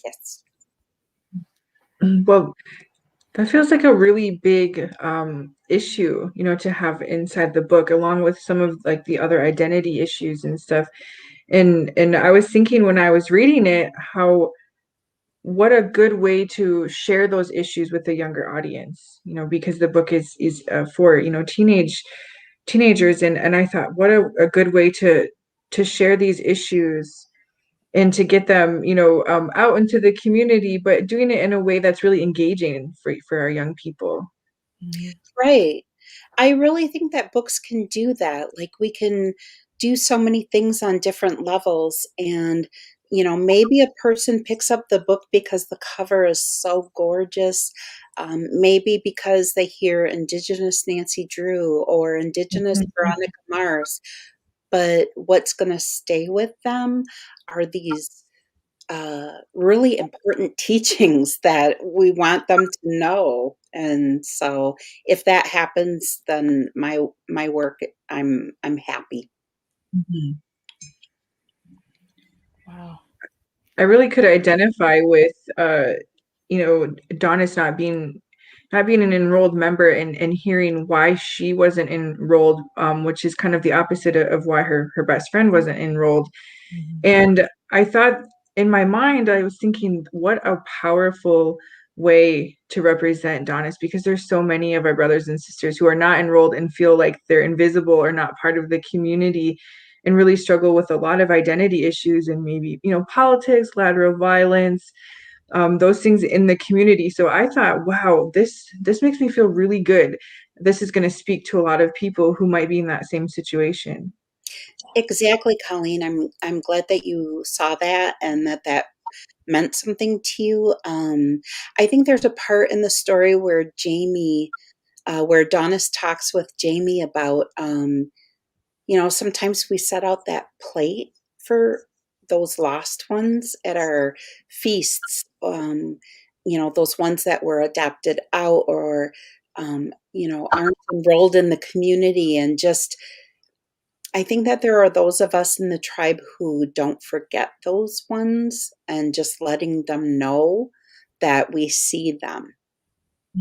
yes. well, that feels like a really big issue, to have inside the book, along with some of like the other identity issues and stuff. And I was thinking when I was reading it, how what a good way to share those issues with the younger audience, because the book is for, teenagers. And I thought, what a good way to share these issues and to get them, out into the community, but doing it in a way that's really engaging for our young people. Mhm. Right. I really think that books can do that. Like, we can do so many things on different levels. And, maybe a person picks up the book because the cover is so gorgeous. Maybe because they hear Indigenous Nancy Drew or Indigenous Mhm. Veronica Mars. But what's going to stay with them are these really important teachings that we want them to know. And so, if that happens, then my work, I'm happy. Mhm. Wow. I really could identify with Donis not being an enrolled member, and hearing why she wasn't enrolled, which is kind of the opposite of why her best friend wasn't enrolled. Mhm. And I thought, in my mind, I was thinking, what a powerful way to represent Donis, because there's so many of our brothers and sisters who are not enrolled and feel like they're invisible or not part of the community, and really struggle with a lot of identity issues, and maybe, politics, lateral violence, those things in the community. So I thought, wow, this makes me feel really good. This is going to speak to a lot of people who might be in that same situation. Exactly, Colleen. I'm glad that you saw that and that meant something to you. I think there's a part in the story where where Donis talks with Jamie about, sometimes we set out that plate for those lost ones at our feasts, those ones that were adopted out or, aren't enrolled in the community. And just, I think that there are those of us in the tribe who don't forget those ones and just letting them know that we see them.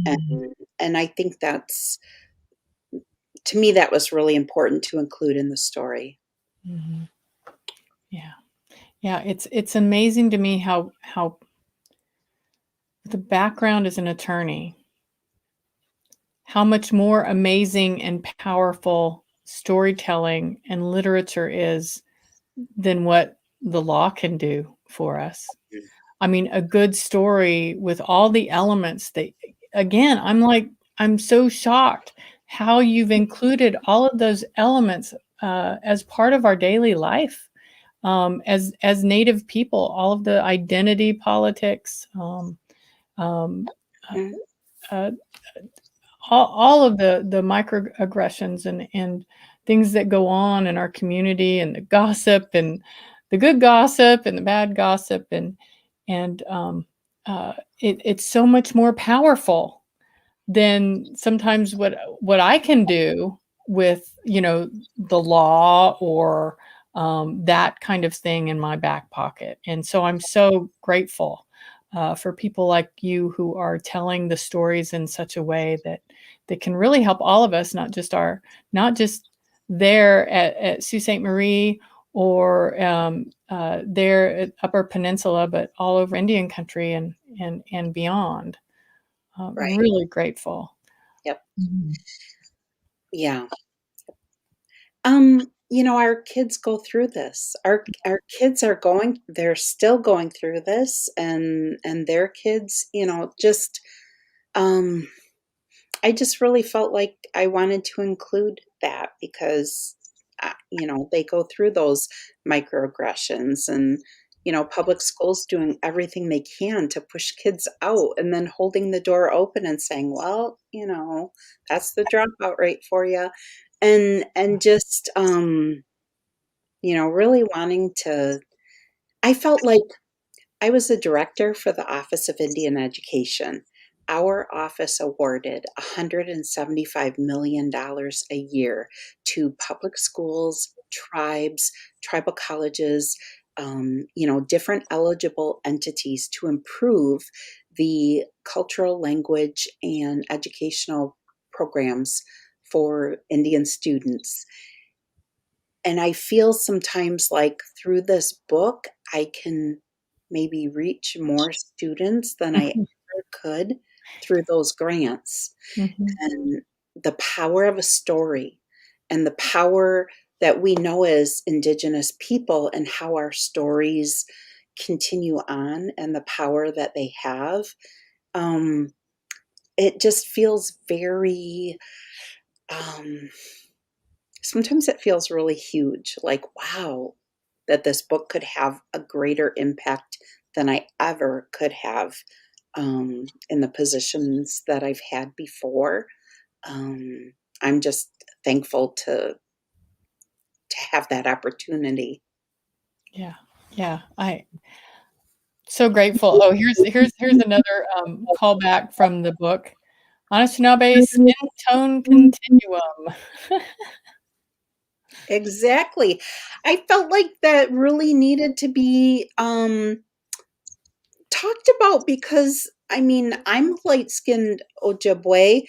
And I think that's, to me, that was really important to include in the story. Mhm. Yeah. Yeah, it's amazing to me how the background as an attorney, how much more amazing and powerful storytelling and literature is than what the law can do for us. I mean, a good story with all the elements that, again, I'm so shocked how you've included all of those elements as part of our daily life as Native people, all of the identity politics, um, Mhm. uh, all of the microaggressions and things that go on in our community, and the gossip and the good gossip and the bad gossip, and it's so much more powerful than sometimes what I can do with the law or that kind of thing in my back pocket. And so I'm so grateful for people like you who are telling the stories in such a way that can really help all of us, not just there at Sault Ste. Marie or there at Upper Peninsula, but all over Indian country and beyond. Right. Really grateful. Yep. Mhm. Yeah. Our kids go through this. Our kids they're still going through this, and their kids, just um I just really felt like I wanted to include that because they go through those microaggressions, and public schools doing everything they can to push kids out and then holding the door open and saying, well, that's the dropout rate for you. And just really wanting to, I felt like I was the director for the Office of Indian Education. Our office awarded $175 million a year to public schools, tribes, tribal colleges, different eligible entities to improve the cultural, language, and educational programs for Indian students. And I feel sometimes like through this book, I can maybe reach more students than I ever could through those grants. Mhm. And the power of a story and the power that we know as Indigenous people and how our stories continue on and the power that they have. Um, it just feels very, um, sometimes it feels really huge, like, wow, that this book could have a greater impact than I ever could have in the positions that I've had before. Um, I'm just thankful to have that opportunity. Yeah. Yeah. So grateful. Oh, here's another callback from the book. Anishinaabe Skin Tone Continuum. Exactly. I felt like that really needed to be talked about because I mean, I'm light-skinned Ojibwe.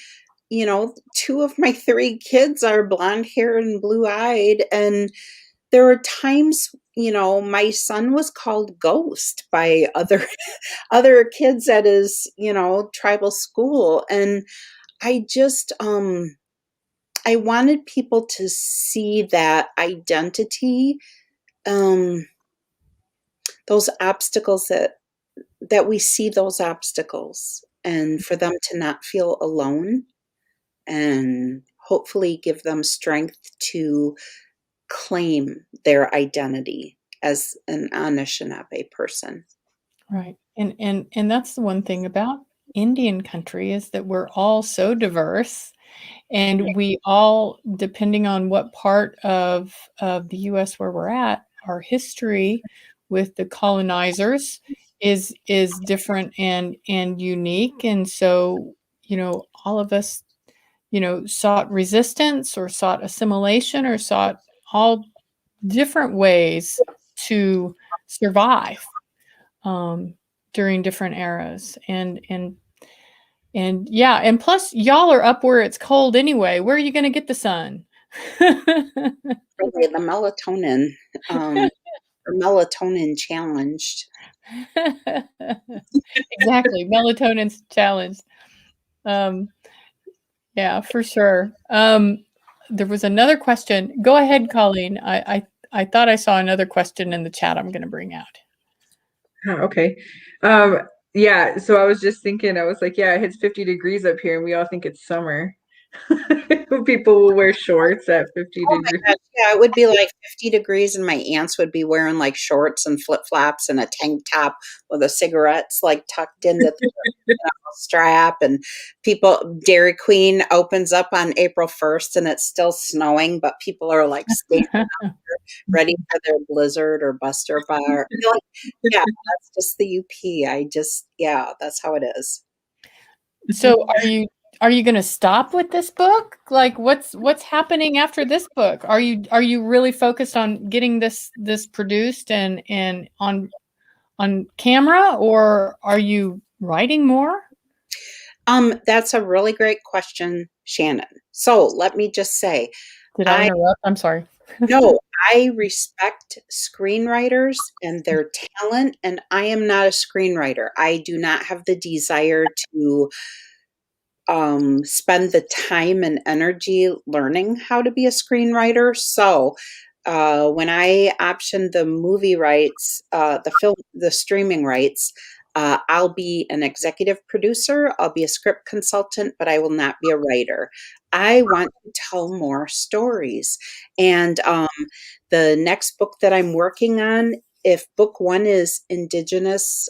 Two of my three kids are blonde hair and blue eyed. And there were times, my son was called ghost by other kids at his, tribal school. And I just, I wanted people to see that identity, um, those obstacles that we see those obstacles and for them to not feel alone and hopefully give them strength to claim their identity as an Anishinaabe person. Right. And that's the one thing about Indian country is that we're all so diverse, and we all, depending on what part of the US where we're at, our history, with the colonizers is different and unique. And so, all of us, sought resistance or sought assimilation or sought all different ways to survive during different eras. And yeah, and plus y'all are up where it's cold anyway. Where are you going to get the sun? Really, the melatonin, or melatonin challenged. Exactly. Melatonin's challenged. Yeah, for sure. There was another question. Go ahead, Colleen. I thought I saw another question in the chat I'm going to bring out. Oh, okay. Yeah, so I was just thinking, I was like, yeah, it hits 50 degrees up here and we all think it's summer. People will wear shorts at 50 Oh my degrees. gosh, yeah, it would be like 50 degrees, and my aunts would be wearing like shorts and flip flops and a tank top with the cigarettes like tucked into the strap. And Dairy Queen opens up on April 1st and it's still snowing, but people are like standing out there ready for their Blizzard or Buster Bar. Like, yeah, that's just the UP. Yeah, that's how it is. So are you going to stop with this book? Like what's happening after this book? Are you really focused on getting this produced and on camera, or are you writing more? That's a really great question, Shannon. So let me just say, Did I interrupt? I'm sorry. No, I respect screenwriters and their talent, and I am not a screenwriter. I do not have the desire to spend the time and energy learning how to be a screenwriter. So when I optioned the movie rights, the streaming rights, I'll be an executive producer, I'll be a script consultant, but I will not be a writer. I want to tell more stories. And the next book that I'm working on, if book one is Indigenous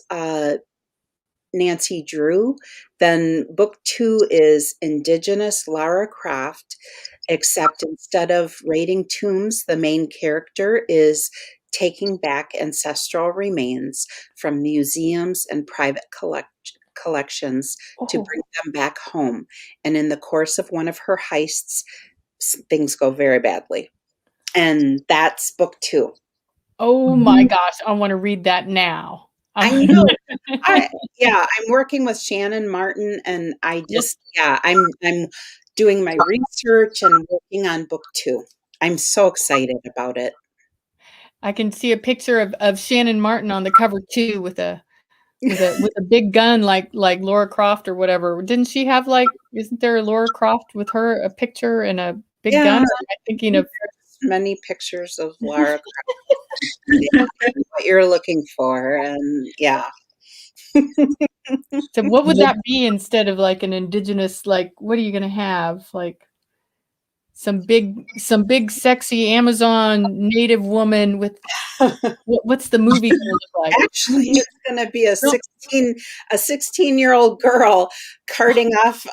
Nancy Drew, then book two is Indigenous Lara Croft, except instead of raiding tombs, the main character is taking back ancestral remains from museums and private collections to bring them back home. And in the course of one of her heists, things go very badly. And that's book two. Oh my gosh, I want to read that now. I know. I'm working with Shannon Martin, and I'm doing my research and working on book two. I'm so excited about it. I can see a picture of Shannon Martin on the cover too, with a big gun like Laura Croft or whatever. Didn't she have isn't there a Laura Croft with her, a picture and a big gun? Or am I thinking of many pictures of Lara Croft? What you're looking for, and yeah. So what would that be instead of like an indigenous, what are you going to have? Like some big sexy Amazon native woman with what's the movie going to look like? Actually, it's going to be a 16-year-old girl carting off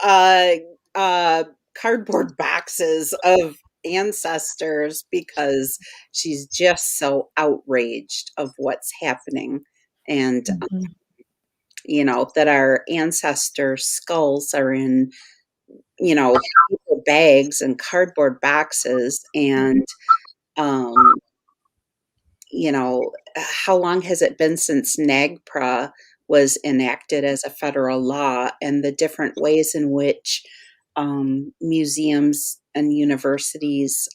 cardboard boxes of ancestors because she's just so outraged of what's happening. And that our ancestors' skulls are in paper bags and cardboard boxes. And how long has it been since NAGPRA was enacted as a federal law, and the different ways in which museums and universities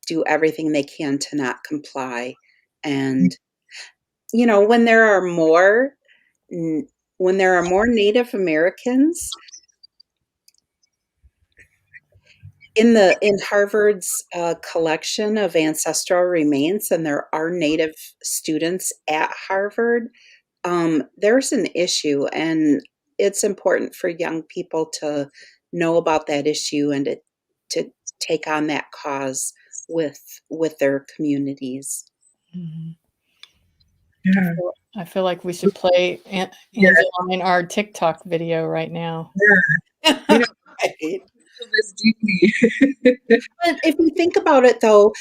do everything they can to not comply. And when there are more Native Americans in Harvard's collection of ancestral remains, and there are Native students at Harvard, there's an issue, and it's important for young people to know about that issue and to take on that cause with their communities. Mm-hmm. Yeah. I feel like we should play Angeline our TikTok video right now. Yeah. Right. But if you think about it, though,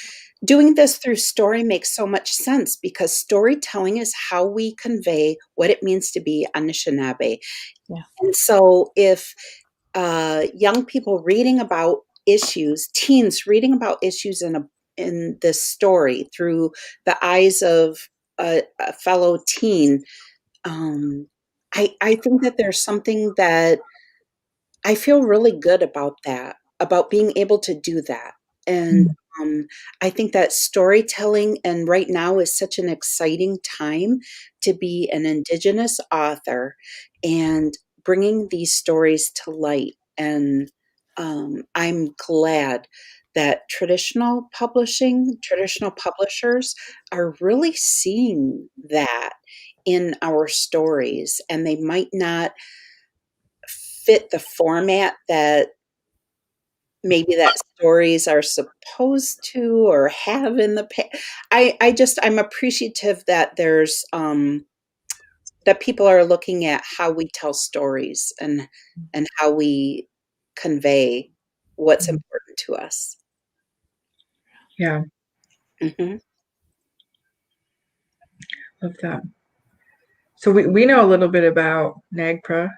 doing this through story makes so much sense because storytelling is how we convey what it means to be Anishinaabe. Yeah. And so if young people reading about issues, teens reading about issues in this story through the eyes of a fellow teen, I think that there's something that I feel really good about that, about being able to do that. And I think that storytelling, and right now is such an exciting time to be an Indigenous author and bringing these stories to light. And I'm glad that traditional publishers are really seeing that in our stories, and they might not fit the format that maybe that stories are supposed to or have in the past. I'm appreciative that there's that people are looking at how we tell stories and how we convey what's important to us. Yeah, Mhm. love that. So we know a little bit about NAGPRA.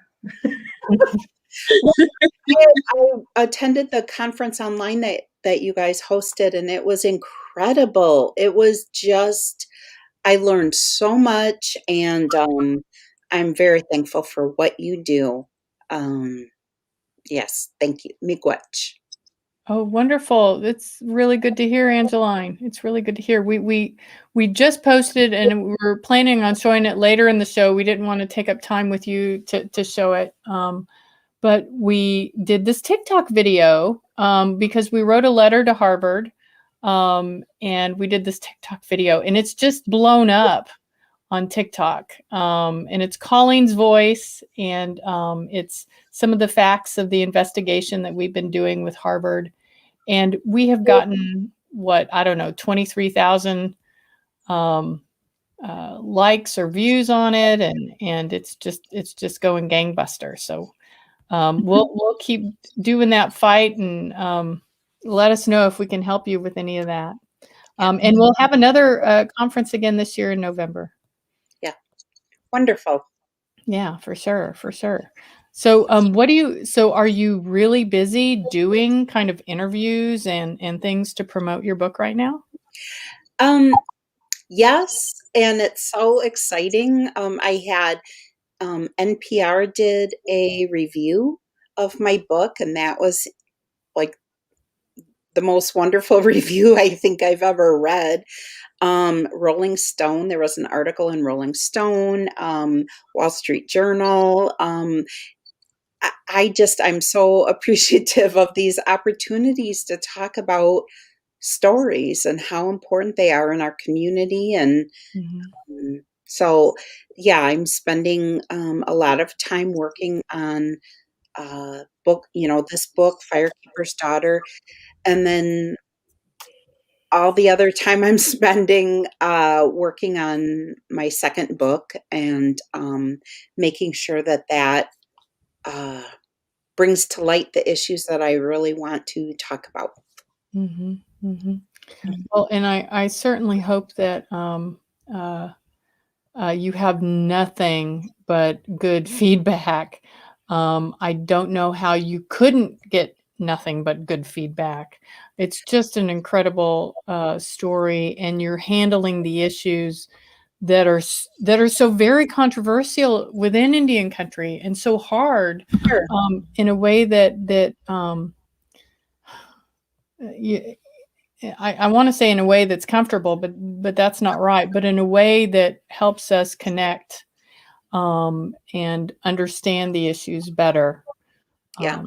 Well, I attended the conference online that you guys hosted, and it was incredible. It was just I learned so much, and I'm very thankful for what you do. Um, yes, thank you. Miigwech. Oh, wonderful. It's really good to hear, Angeline. It's really good to hear. We just posted and we were planning on showing it later in the show. We didn't want to take up time with you to show it. But we did this TikTok video because we wrote a letter to Harvard and we did this TikTok video and it's just blown up on TikTok. And it's Colleen's voice and it's some of the facts of the investigation that we've been doing with Harvard. And we have gotten I don't know, 23,000 likes or views on it. And it's just going gangbusters. So we'll keep doing that fight and let us know if we can help you with any of that. And we'll have another conference again this year in November. Yeah, wonderful. Yeah, for sure, for sure. So, so are you really busy doing kind of interviews and things to promote your book right now? Yes, and it's so exciting. I had NPR did a review of my book, and that was like the most wonderful review I think I've ever read. Rolling Stone, there was an article in Rolling Stone, Wall Street Journal. I'm so appreciative of these opportunities to talk about stories and how important they are in our community. And so, yeah, I'm spending a lot of time working on book, this book, Firekeeper's Daughter, and then all the other time I'm spending working on my second book and making sure that brings to light the issues that I really want to talk about. Well, and I certainly hope that you have nothing but good feedback. I don't know how you couldn't get nothing but good feedback. It's just an incredible story, and you're handling the issues that are so very controversial within Indian country and so hard Sure. in a way that I want to say in a way that's comfortable, but that's not right. But in a way that helps us connect and understand the issues better. Yeah.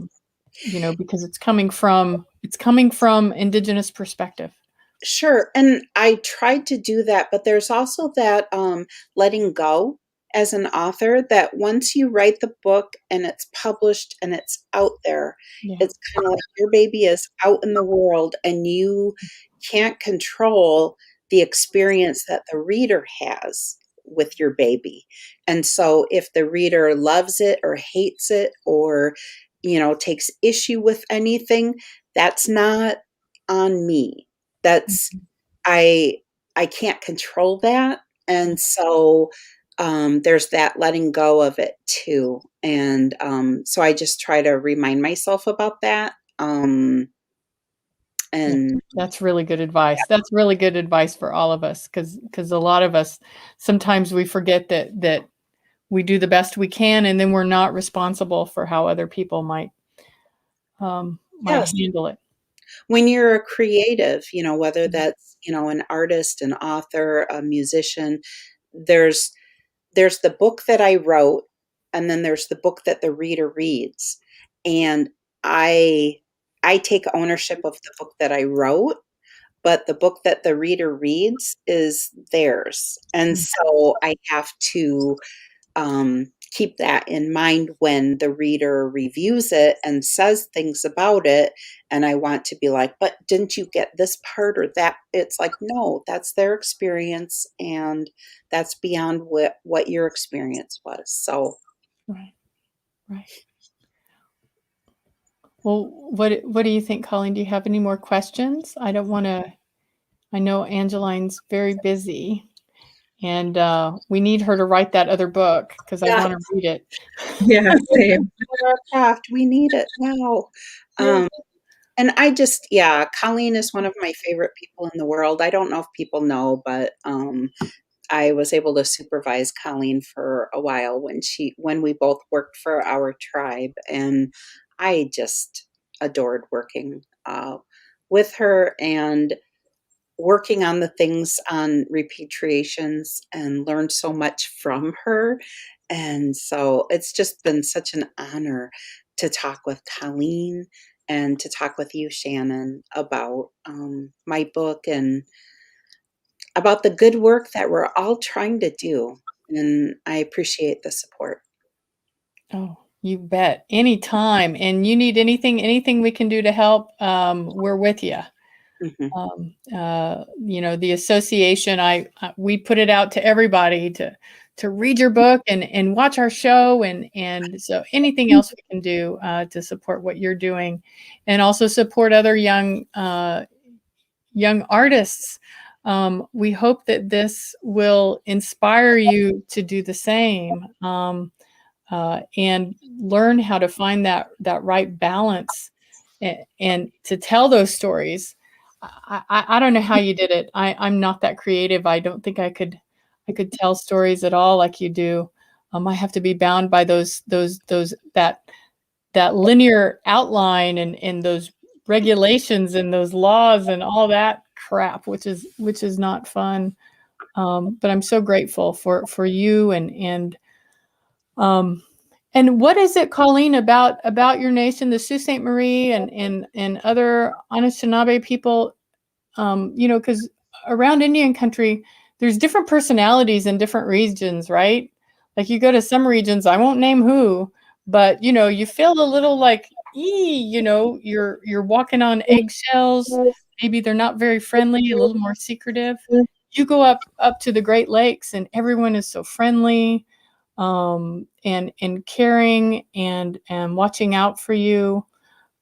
Because it's coming from Indigenous perspective. Sure. And I tried to do that, but there's also that letting go as an author, that once you write the book and it's published and it's out there, it's kind of like your baby is out in the world and you can't control the experience that the reader has with your baby. And so if the reader loves it or hates it or, takes issue with anything, that's not on me. That's I can't control that, and so there's that letting go of it too. And so I just try to remind myself about that. And That's really good advice. That's really good advice for all of us, because a lot of us sometimes we forget that we do the best we can, and then we're not responsible for how other people might yes, handle it. when you're a creative, whether that's, an artist, an author, a musician, there's the book that I wrote, and then there's the book that the reader reads. And I take ownership of the book that I wrote, but the book that the reader reads is theirs. And so I have to keep that in mind when the reader reviews it and says things about it. And I want to be like, but didn't you get this part or that? It's like, no, that's their experience, and that's beyond what your experience was. So, Right. Well, what do you think, Colleen? Do you have any more questions? I don't want to. I know Angeline's very busy, and we need her to write that other book because I want to read it. Yeah, same. We need it now. And I just, Colleen is one of my favorite people in the world. I don't know if people know, but I was able to supervise Colleen for a while when we both worked for our tribe, and I just adored working with her and working on the things on repatriations, and learned so much from her. And so it's just been such an honor to talk with Colleen and to talk with you, Shannon, about my book and about the good work that we're all trying to do. And I appreciate the support. Oh, you bet. Anytime. And you need anything we can do to help, we're with you. The association, we put it out to everybody to read your book and watch our show, and so anything else we can do to support what you're doing, and also support other young artists. We hope that this will inspire you to do the same, and learn how to find that right balance, and to tell those stories. I don't know how you did it. I'm not that creative. I don't think I could tell stories at all like you do. I have to be bound by that linear outline, and those regulations and those laws and all that crap, which is not fun. But I'm so grateful for you, and what is it, Colleen, about your nation, the Sault Ste. Marie and other Anishinaabe people? Because around Indian country, there's different personalities in different regions, right? Like you go to some regions, I won't name who, but you feel a little like, you're walking on eggshells. Maybe they're not very friendly, a little more secretive. You go up to the Great Lakes, and everyone is so friendly, and caring, and watching out for you.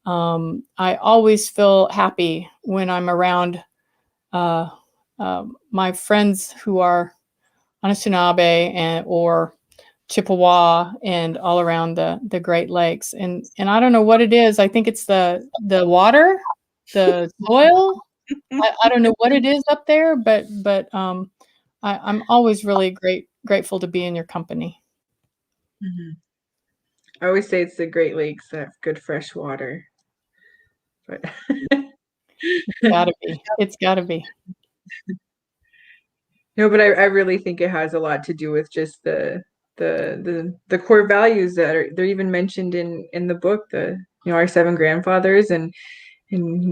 I always feel happy when I'm around my friends who are Anishinaabe or Chippewa and all around the Great Lakes. And I don't know what it is. I think it's the water, the soil. I don't know what it is up there, but I'm always really grateful to be in your company. I always say it's the Great Lakes that have good fresh water. But It's gotta be. No, but I really think it has a lot to do with just the core values they're even mentioned in the book, our 7 grandfathers, and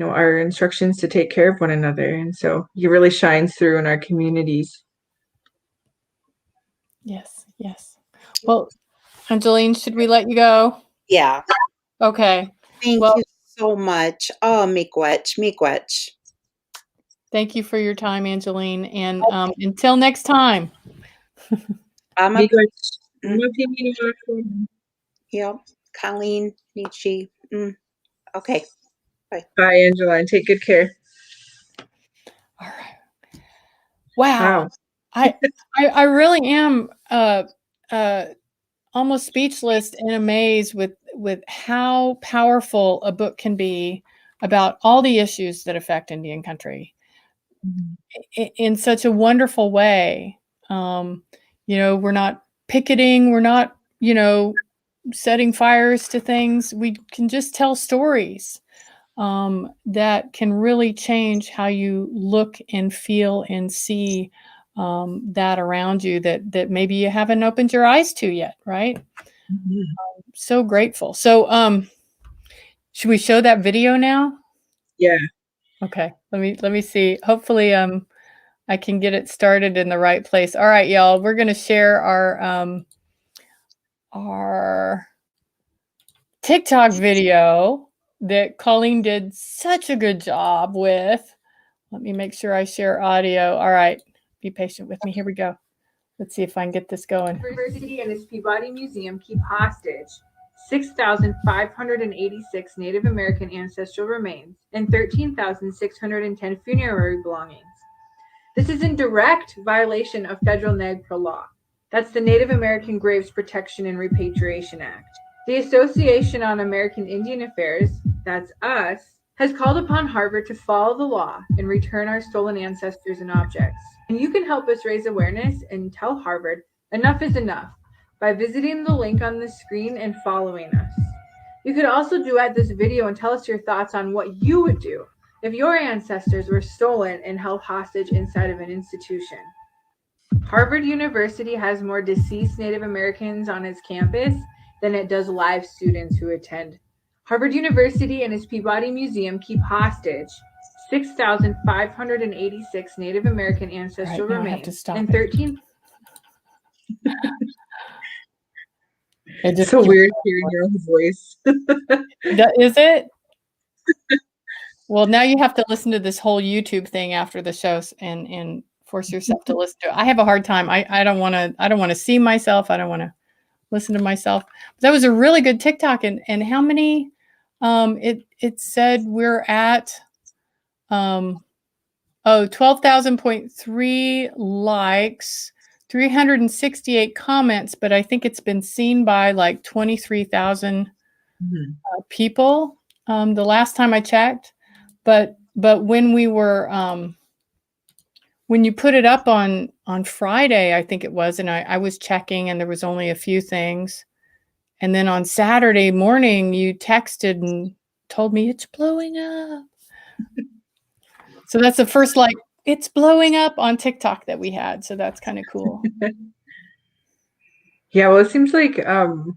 our instructions to take care of one another. And so it really shines through in our communities. Yes. Well, Angeline, should we let you go? Yeah. Okay. Thank you so much. Oh, miigwech. Thank you for your time, Angeline. And until next time. Yep. Colleen, Nietzsche. Okay. Bye. Bye, Angela, and take good care. All right. Wow. Wow. I really am almost speechless and amazed with how powerful a book can be about all the issues that affect Indian country in such a wonderful way. We're not picketing, we're not, setting fires to things. We can just tell stories that can really change how you look and feel and see that around you that maybe you haven't opened your eyes to yet, right? Mhm. So grateful. So should we show that video now? Yeah. Okay, let me see. Hopefully I can get it started in the right place. All right, y'all, we're gonna share our TikTok video that Colleen did such a good job with. Let me make sure I share audio. All right, be patient with me. Here we go. Let's see if I can get this going. University and its Peabody Museum keep hostage 6,586 Native American ancestral remains and 13,610 funerary belongings. This is in direct violation of federal NAGPRA law. That's the Native American Graves Protection and Repatriation Act. The Association on American Indian Affairs, that's us, has called upon Harvard to follow the law and return our stolen ancestors and objects. And you can help us raise awareness and tell Harvard enough is enough by visiting the link on the screen and following us. You could also duet this video and tell us your thoughts on what you would do if your ancestors were stolen and held hostage inside of an institution. Harvard University has more deceased Native Americans on its campus than it does live students who attend. Harvard University and its Peabody Museum keep hostage 6,586 Native American ancestral remains and 13. It's so weird hearing your own voice. Is it? Well, now you have to listen to this whole YouTube thing after the show and force yourself to listen to it. I have a hard time. I don't want to see myself. I don't want to listen to myself. But that was a really good TikTok. And how many? It said we're at 12,000.3 likes, 368 comments, but I think it's been seen by like 23,000 people the last time I checked. But when we were when you put it up on Friday, I think it was, and I was checking and there was only a few things. And then on Saturday morning, you texted and told me it's blowing up. So that's the first like it's blowing up on TikTok that we had. So that's kind of cool. Yeah, well, it seems like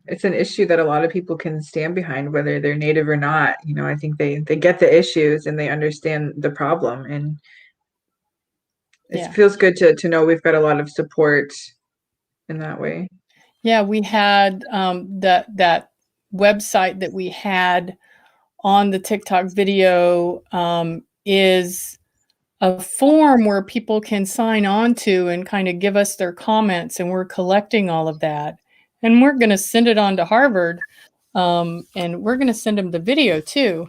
it's an issue that a lot of people can stand behind, whether they're Native or not. I think they get the issues and they understand the problem, and it feels good to know we've got a lot of support in that way. Yeah, we had that website that we had on the TikTok video is a form where people can sign on to and kind of give us their comments, and we're collecting all of that. And we're going to send it on to Harvard, and we're going to send them the video too.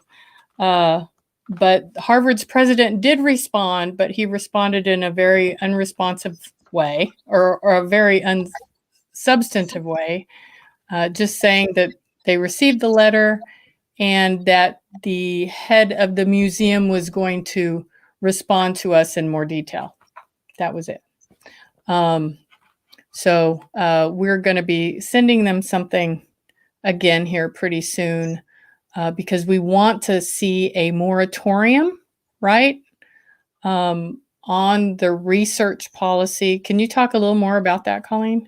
But Harvard's president did respond, but he responded in a very unresponsive way or a very unsubstantive way, just saying that they received the letter and that the head of the museum was going to respond to us in more detail. That was it. So we're going to be sending them something again here pretty soon because we want to see a moratorium, right, on the research policy. Can you talk a little more about that, Colleen?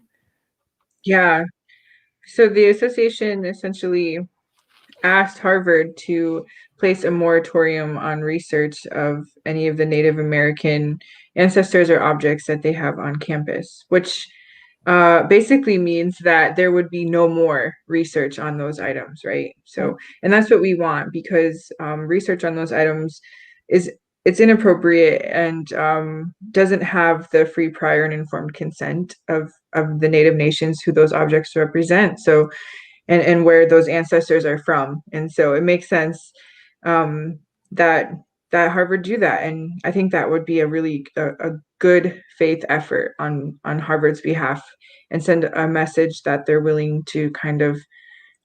Yeah. So the association essentially asked Harvard to place a moratorium on research of any of the Native American ancestors or objects that they have on campus, which basically means that there would be no more research on those items, right? So, and that's what we want, because research on those items it's inappropriate and doesn't have the free, prior, and informed consent of the Native nations who those objects represent. So, and where those ancestors are from. And so it makes sense that that Harvard do that. And I think that would be a really a good faith effort on Harvard's behalf, and send a message that they're willing to kind of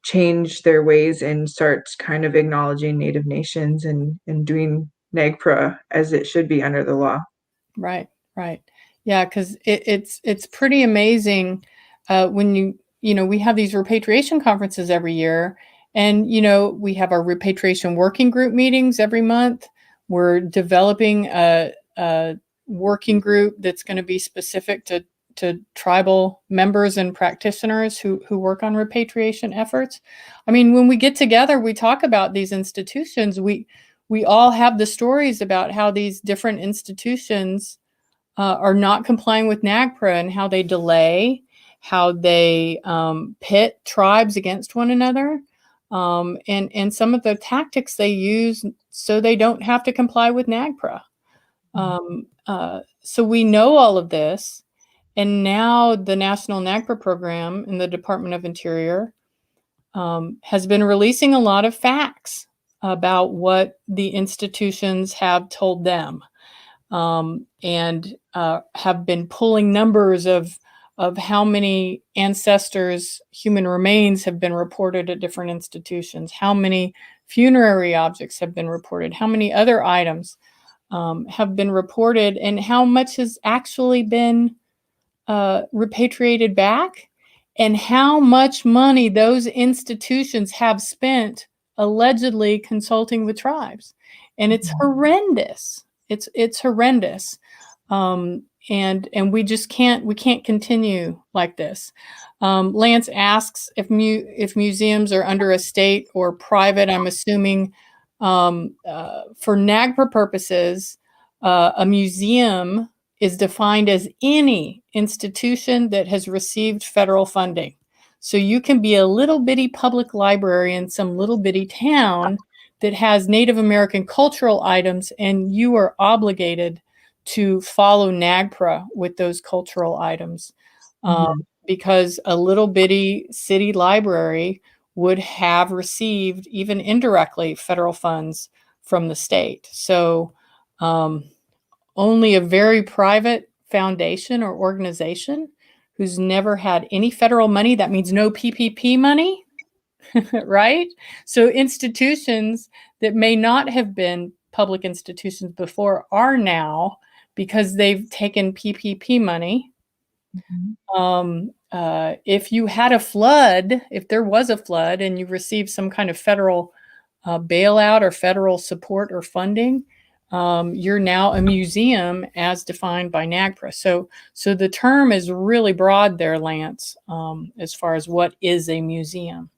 change their ways and start kind of acknowledging Native nations and doing NAGPRA as it should be under the law. Right, right. Yeah, because it's pretty amazing when we have these repatriation conferences every year, and we have our repatriation working group meetings every month. We're developing a working group that's going to be specific to tribal members and practitioners who work on repatriation efforts. I mean, when we get together, we talk about these institutions. We all have the stories about how these different institutions are not complying with NAGPRA, and how they delay, how they pit tribes against one another, and some of the tactics they use so they don't have to comply with NAGPRA. So we know all of this, and now the National NAGPRA program in the Department of Interior has been releasing a lot of facts about what the institutions have told them, and have been pulling numbers of how many ancestors' human remains have been reported at different institutions, how many funerary objects have been reported, how many other items have been reported, and how much has actually been repatriated back, and how much money those institutions have spent allegedly consulting with tribes. And it's horrendous. It's horrendous. And we just can't continue like this. Lance asks if museums are under a state or private. I'm assuming for NAGPRA purposes, a museum is defined as any institution that has received federal funding. So you can be a little bitty public library in some little bitty town that has Native American cultural items, and you are obligated to follow NAGPRA with those cultural items, because a little bitty city library would have received, even indirectly, federal funds from the state. So only a very private foundation or organization who's never had any federal money, that means no PPP money, right? So institutions that may not have been public institutions before are now, because they've taken PPP money. If you had a flood, if there was a flood and you received some kind of federal bailout or federal support or funding, you're now a museum as defined by NAGPRA. So the term is really broad there, Lance, as far as what is a museum.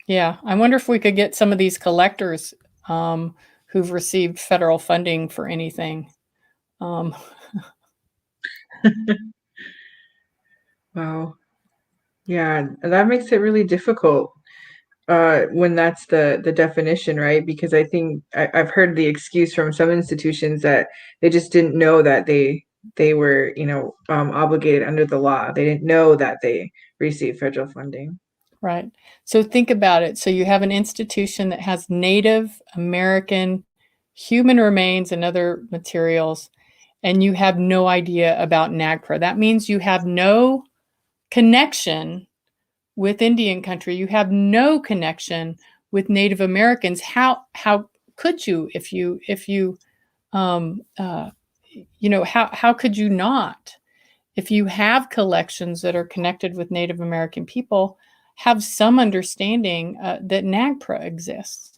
Yeah, I wonder if we could get some of these collectors who've received federal funding for anything. Wow. Yeah, that makes it really difficult when that's the definition, right? Because I think I've heard the excuse from some institutions that they just didn't know that they were, obligated under the law. They didn't know that they received federal funding. Right. So think about it. So you have an institution that has Native American human remains and other materials, and you have no idea about NAGPRA. That means you have no connection with Indian country. You have no connection with Native Americans. How could you, how could you not? If you have collections that are connected with Native American people, have some understanding that NAGPRA exists.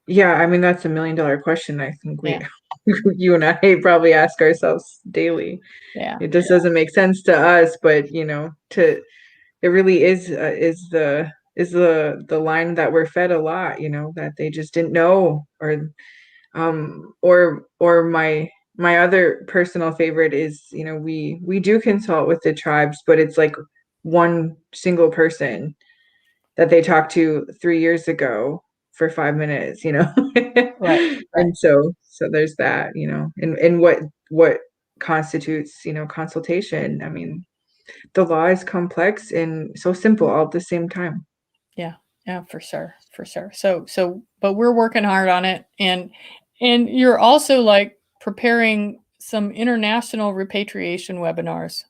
Yeah, I mean, that's $1 million question. I think you and I probably ask ourselves daily. Yeah, it just doesn't make sense to us, but it really is the line that we're fed a lot. That they just didn't know, or my other personal favorite is we do consult with the tribes, but it's like one single person that they talked to 3 years ago for 5 minutes, right. And so there's that, and what constitutes, consultation. I mean, the law is complex and so simple all at the same time. Yeah, for sure. But we're working hard on it, and you're also like preparing some international repatriation webinars,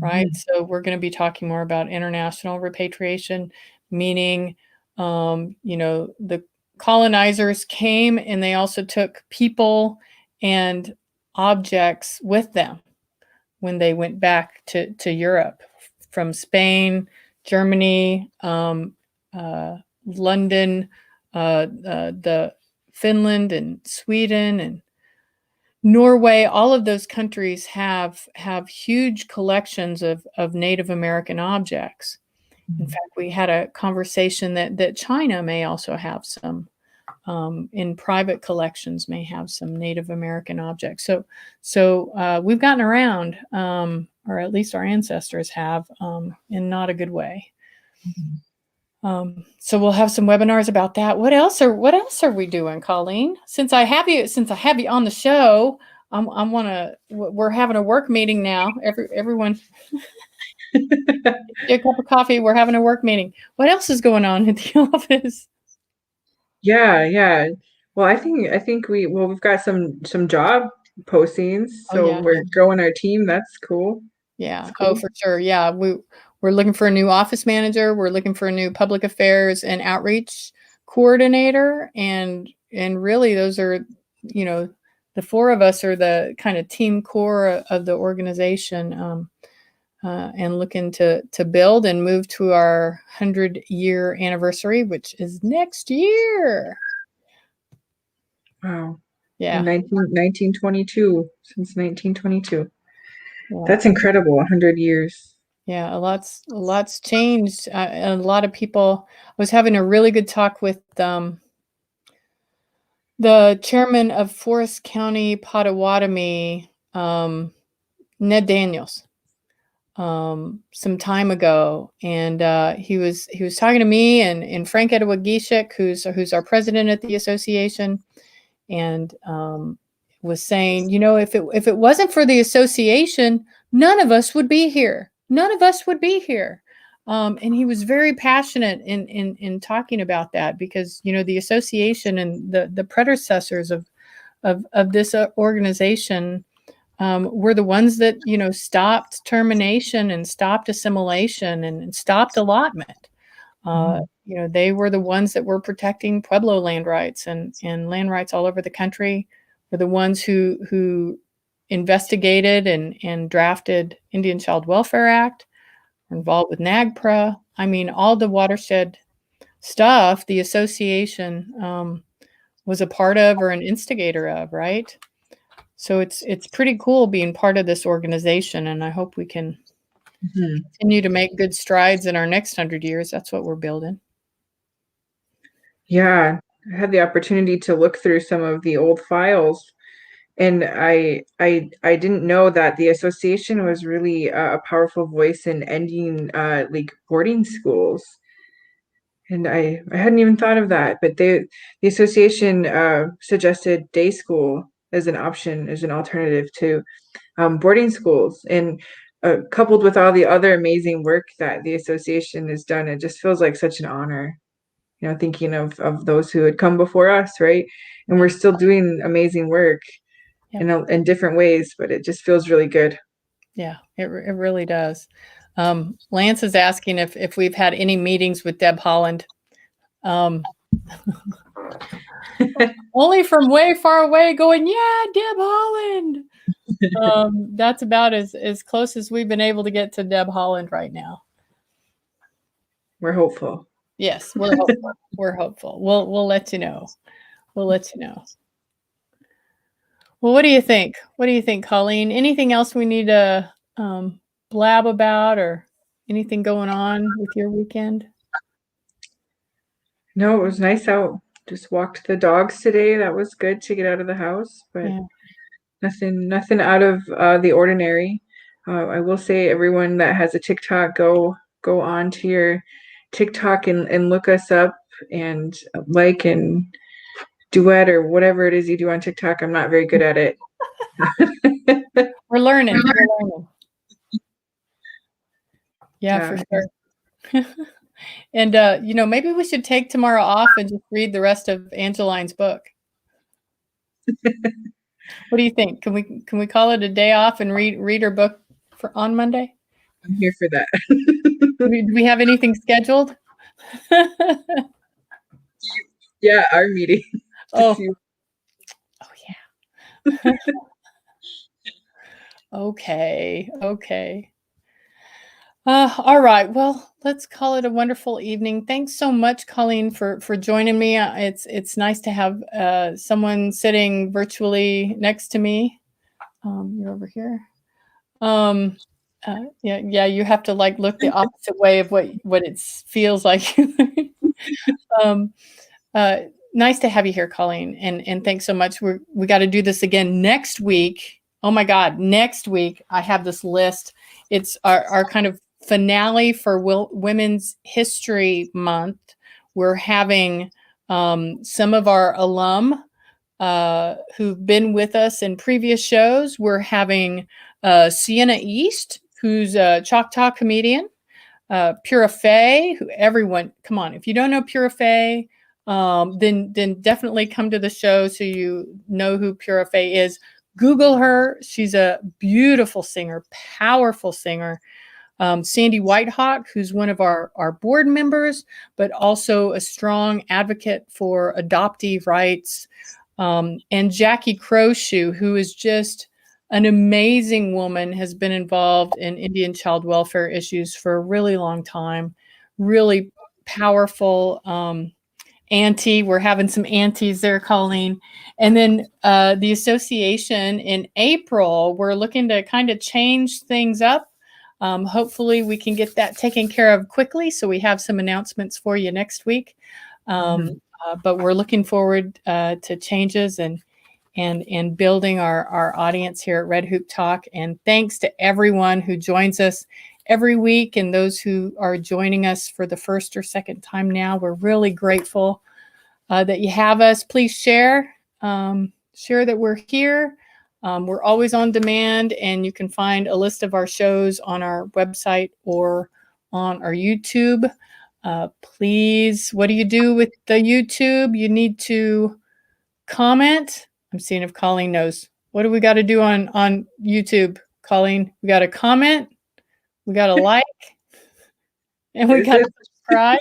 right? Mhm. So we're going to be talking more about international repatriation, meaning, the colonizers came and they also took people and objects with them when they went back to Europe from Spain, Germany, London, the Finland and Sweden and Norway. All of those countries have huge collections of Native American objects. In fact, we had a conversation that China may also have some in private collections, may have some Native American objects. So we've gotten around, or at least our ancestors have, in not a good way. So we'll have some webinars about that. What else are we doing, Colleen? Since I have you on the show, we're having a work meeting now. Everyone, get a cup of coffee. We're having a work meeting. What else is going on at the office? Yeah. Well, we've got some job postings, so we're growing our team. That's cool. Yeah. That's cool. Oh, for sure. Yeah. We're looking for a new office manager. We're looking for a new public affairs and outreach coordinator. And really those are, the four of us are the kind of team core of the organization, and looking to build and move to our 100-year anniversary, which is next year. Wow. Yeah. 1922, since 1922. Yeah. That's incredible, 100 years. Yeah, a lot's changed. A lot of people. I was having a really good talk with the chairman of Forest County Potawatomi, Ned Daniels, some time ago, and he was talking to me and Frank Edwagishik, who's our president at the association, and was saying, if it wasn't for the association, none of us would be here. And he was very passionate in talking about that, because the association and the predecessors of this organization were the ones that stopped termination and stopped assimilation and stopped allotment. They were the ones that were protecting Pueblo land rights and land rights all over the country. Were the ones who investigated and drafted Indian Child Welfare Act, were involved with NAGPRA. I mean, all the watershed stuff the association was a part of or an instigator of, right? So it's pretty cool being part of this organization, and I hope we can continue to make good strides in our next 100 years. That's what we're building. Yeah, I had the opportunity to look through some of the old files, and I didn't know that the association was really a powerful voice in ending like boarding schools. And I hadn't even thought of that, but the association suggested day school as an option, as an alternative to boarding schools. And coupled with all the other amazing work that the association has done, it just feels like such an honor, thinking of those who had come before us, right? And we're still doing amazing work in different ways, but it just feels really good. Yeah, it really does. Lance is asking if we've had any meetings with Deb Holland. Only from way far away going, yeah, Deb Holland. That's about as close as we've been able to get to Deb Holland right now. We're hopeful. Yes, we're hopeful. We're hopeful. We'll let you know. Well, what do you think? Colleen? Anything else we need to blab about, or anything going on with your weekend? No, it was nice out. Just walked the dogs today. That was good to get out of the house, but nothing out of the ordinary. I will say, everyone that has a TikTok, go on to your TikTok and look us up and like and duet or whatever it is you do on TikTok. I'm not very good at it. We're learning. Yeah, for sure. And maybe we should take tomorrow off and just read the rest of Angeline's book. What do you think? Can we call it a day off and read her book on Monday? I'm here for that. Do we have anything scheduled? Yeah, our meeting. Oh yeah. Okay. All right. Well, let's call it a wonderful evening. Thanks so much, Colleen, for joining me. It's nice to have someone sitting virtually next to me. You're over here. Yeah. You have to look the opposite way of what it feels like. Nice to have you here, Colleen, and thanks so much. We got to do this again next week. Oh my God, next week I have this list. It's our kind of finale for Women's History Month. We're having some of our alum who've been with us in previous shows. We're having Sienna East, who's a Choctaw comedian, Pura Fay, who everyone, come on, if you don't know Pura Fay, then definitely come to the show so you know who Pura Fay is. Google her. She's a beautiful singer, powerful singer. Sandy Whitehawk, who's one of our board members, but also a strong advocate for adoptee rights. And Jackie Crowshoe, who is just an amazing woman, has been involved in Indian child welfare issues for a really long time. Really powerful auntie. We're having some aunties there, Colleen. And then the association in April, we're looking to kind of change things up. Hopefully we can get that taken care of quickly, so we have some announcements for you next week. But we're looking forward to changes and building our audience here at Red Hoop Talk. And thanks to everyone who joins us every week and those who are joining us for the first or second time now. We're really grateful that you have us. Please share that we're here. We're always on demand, and you can find a list of our shows on our website or on our YouTube. Please, what do you do with the YouTube? You need to comment. I'm seeing if Colleen knows. What do we got to do on YouTube, Colleen? We got to comment, we got to like, and we got to subscribe.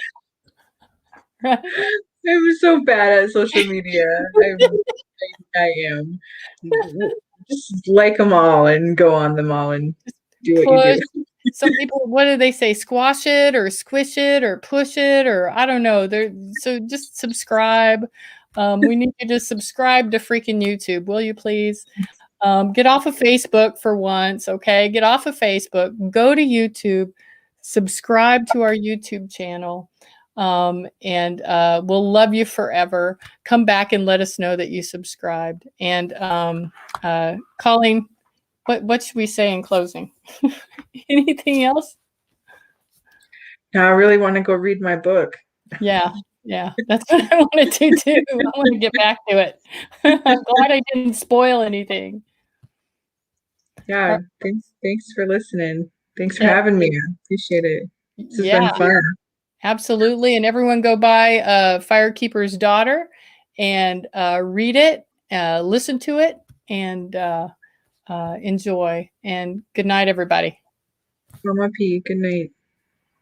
Right? I'm so bad at social media. I am. Just like them all and go on them all and do what you do. Some people, what do they say? Squash it or squish it or push it, or I don't know. So just subscribe. We need you to subscribe to freaking YouTube, will you please? Get off of Facebook for once, okay? Get off of Facebook. Go to YouTube. Subscribe to our YouTube channel. And we'll love you forever. Come back and let us know that you subscribed. And Colleen, what should we say in closing? Anything else? Now I really want to go read my book. Yeah, that's what I want to do too. I want to get back to it. I'm glad I didn't spoil anything. Yeah, thanks for listening. Thanks for having me. I appreciate it. This has been fun. Absolutely. And everyone go buy Firekeeper's Daughter and read it, listen to it, and enjoy. And good night, everybody. Mama P, good night.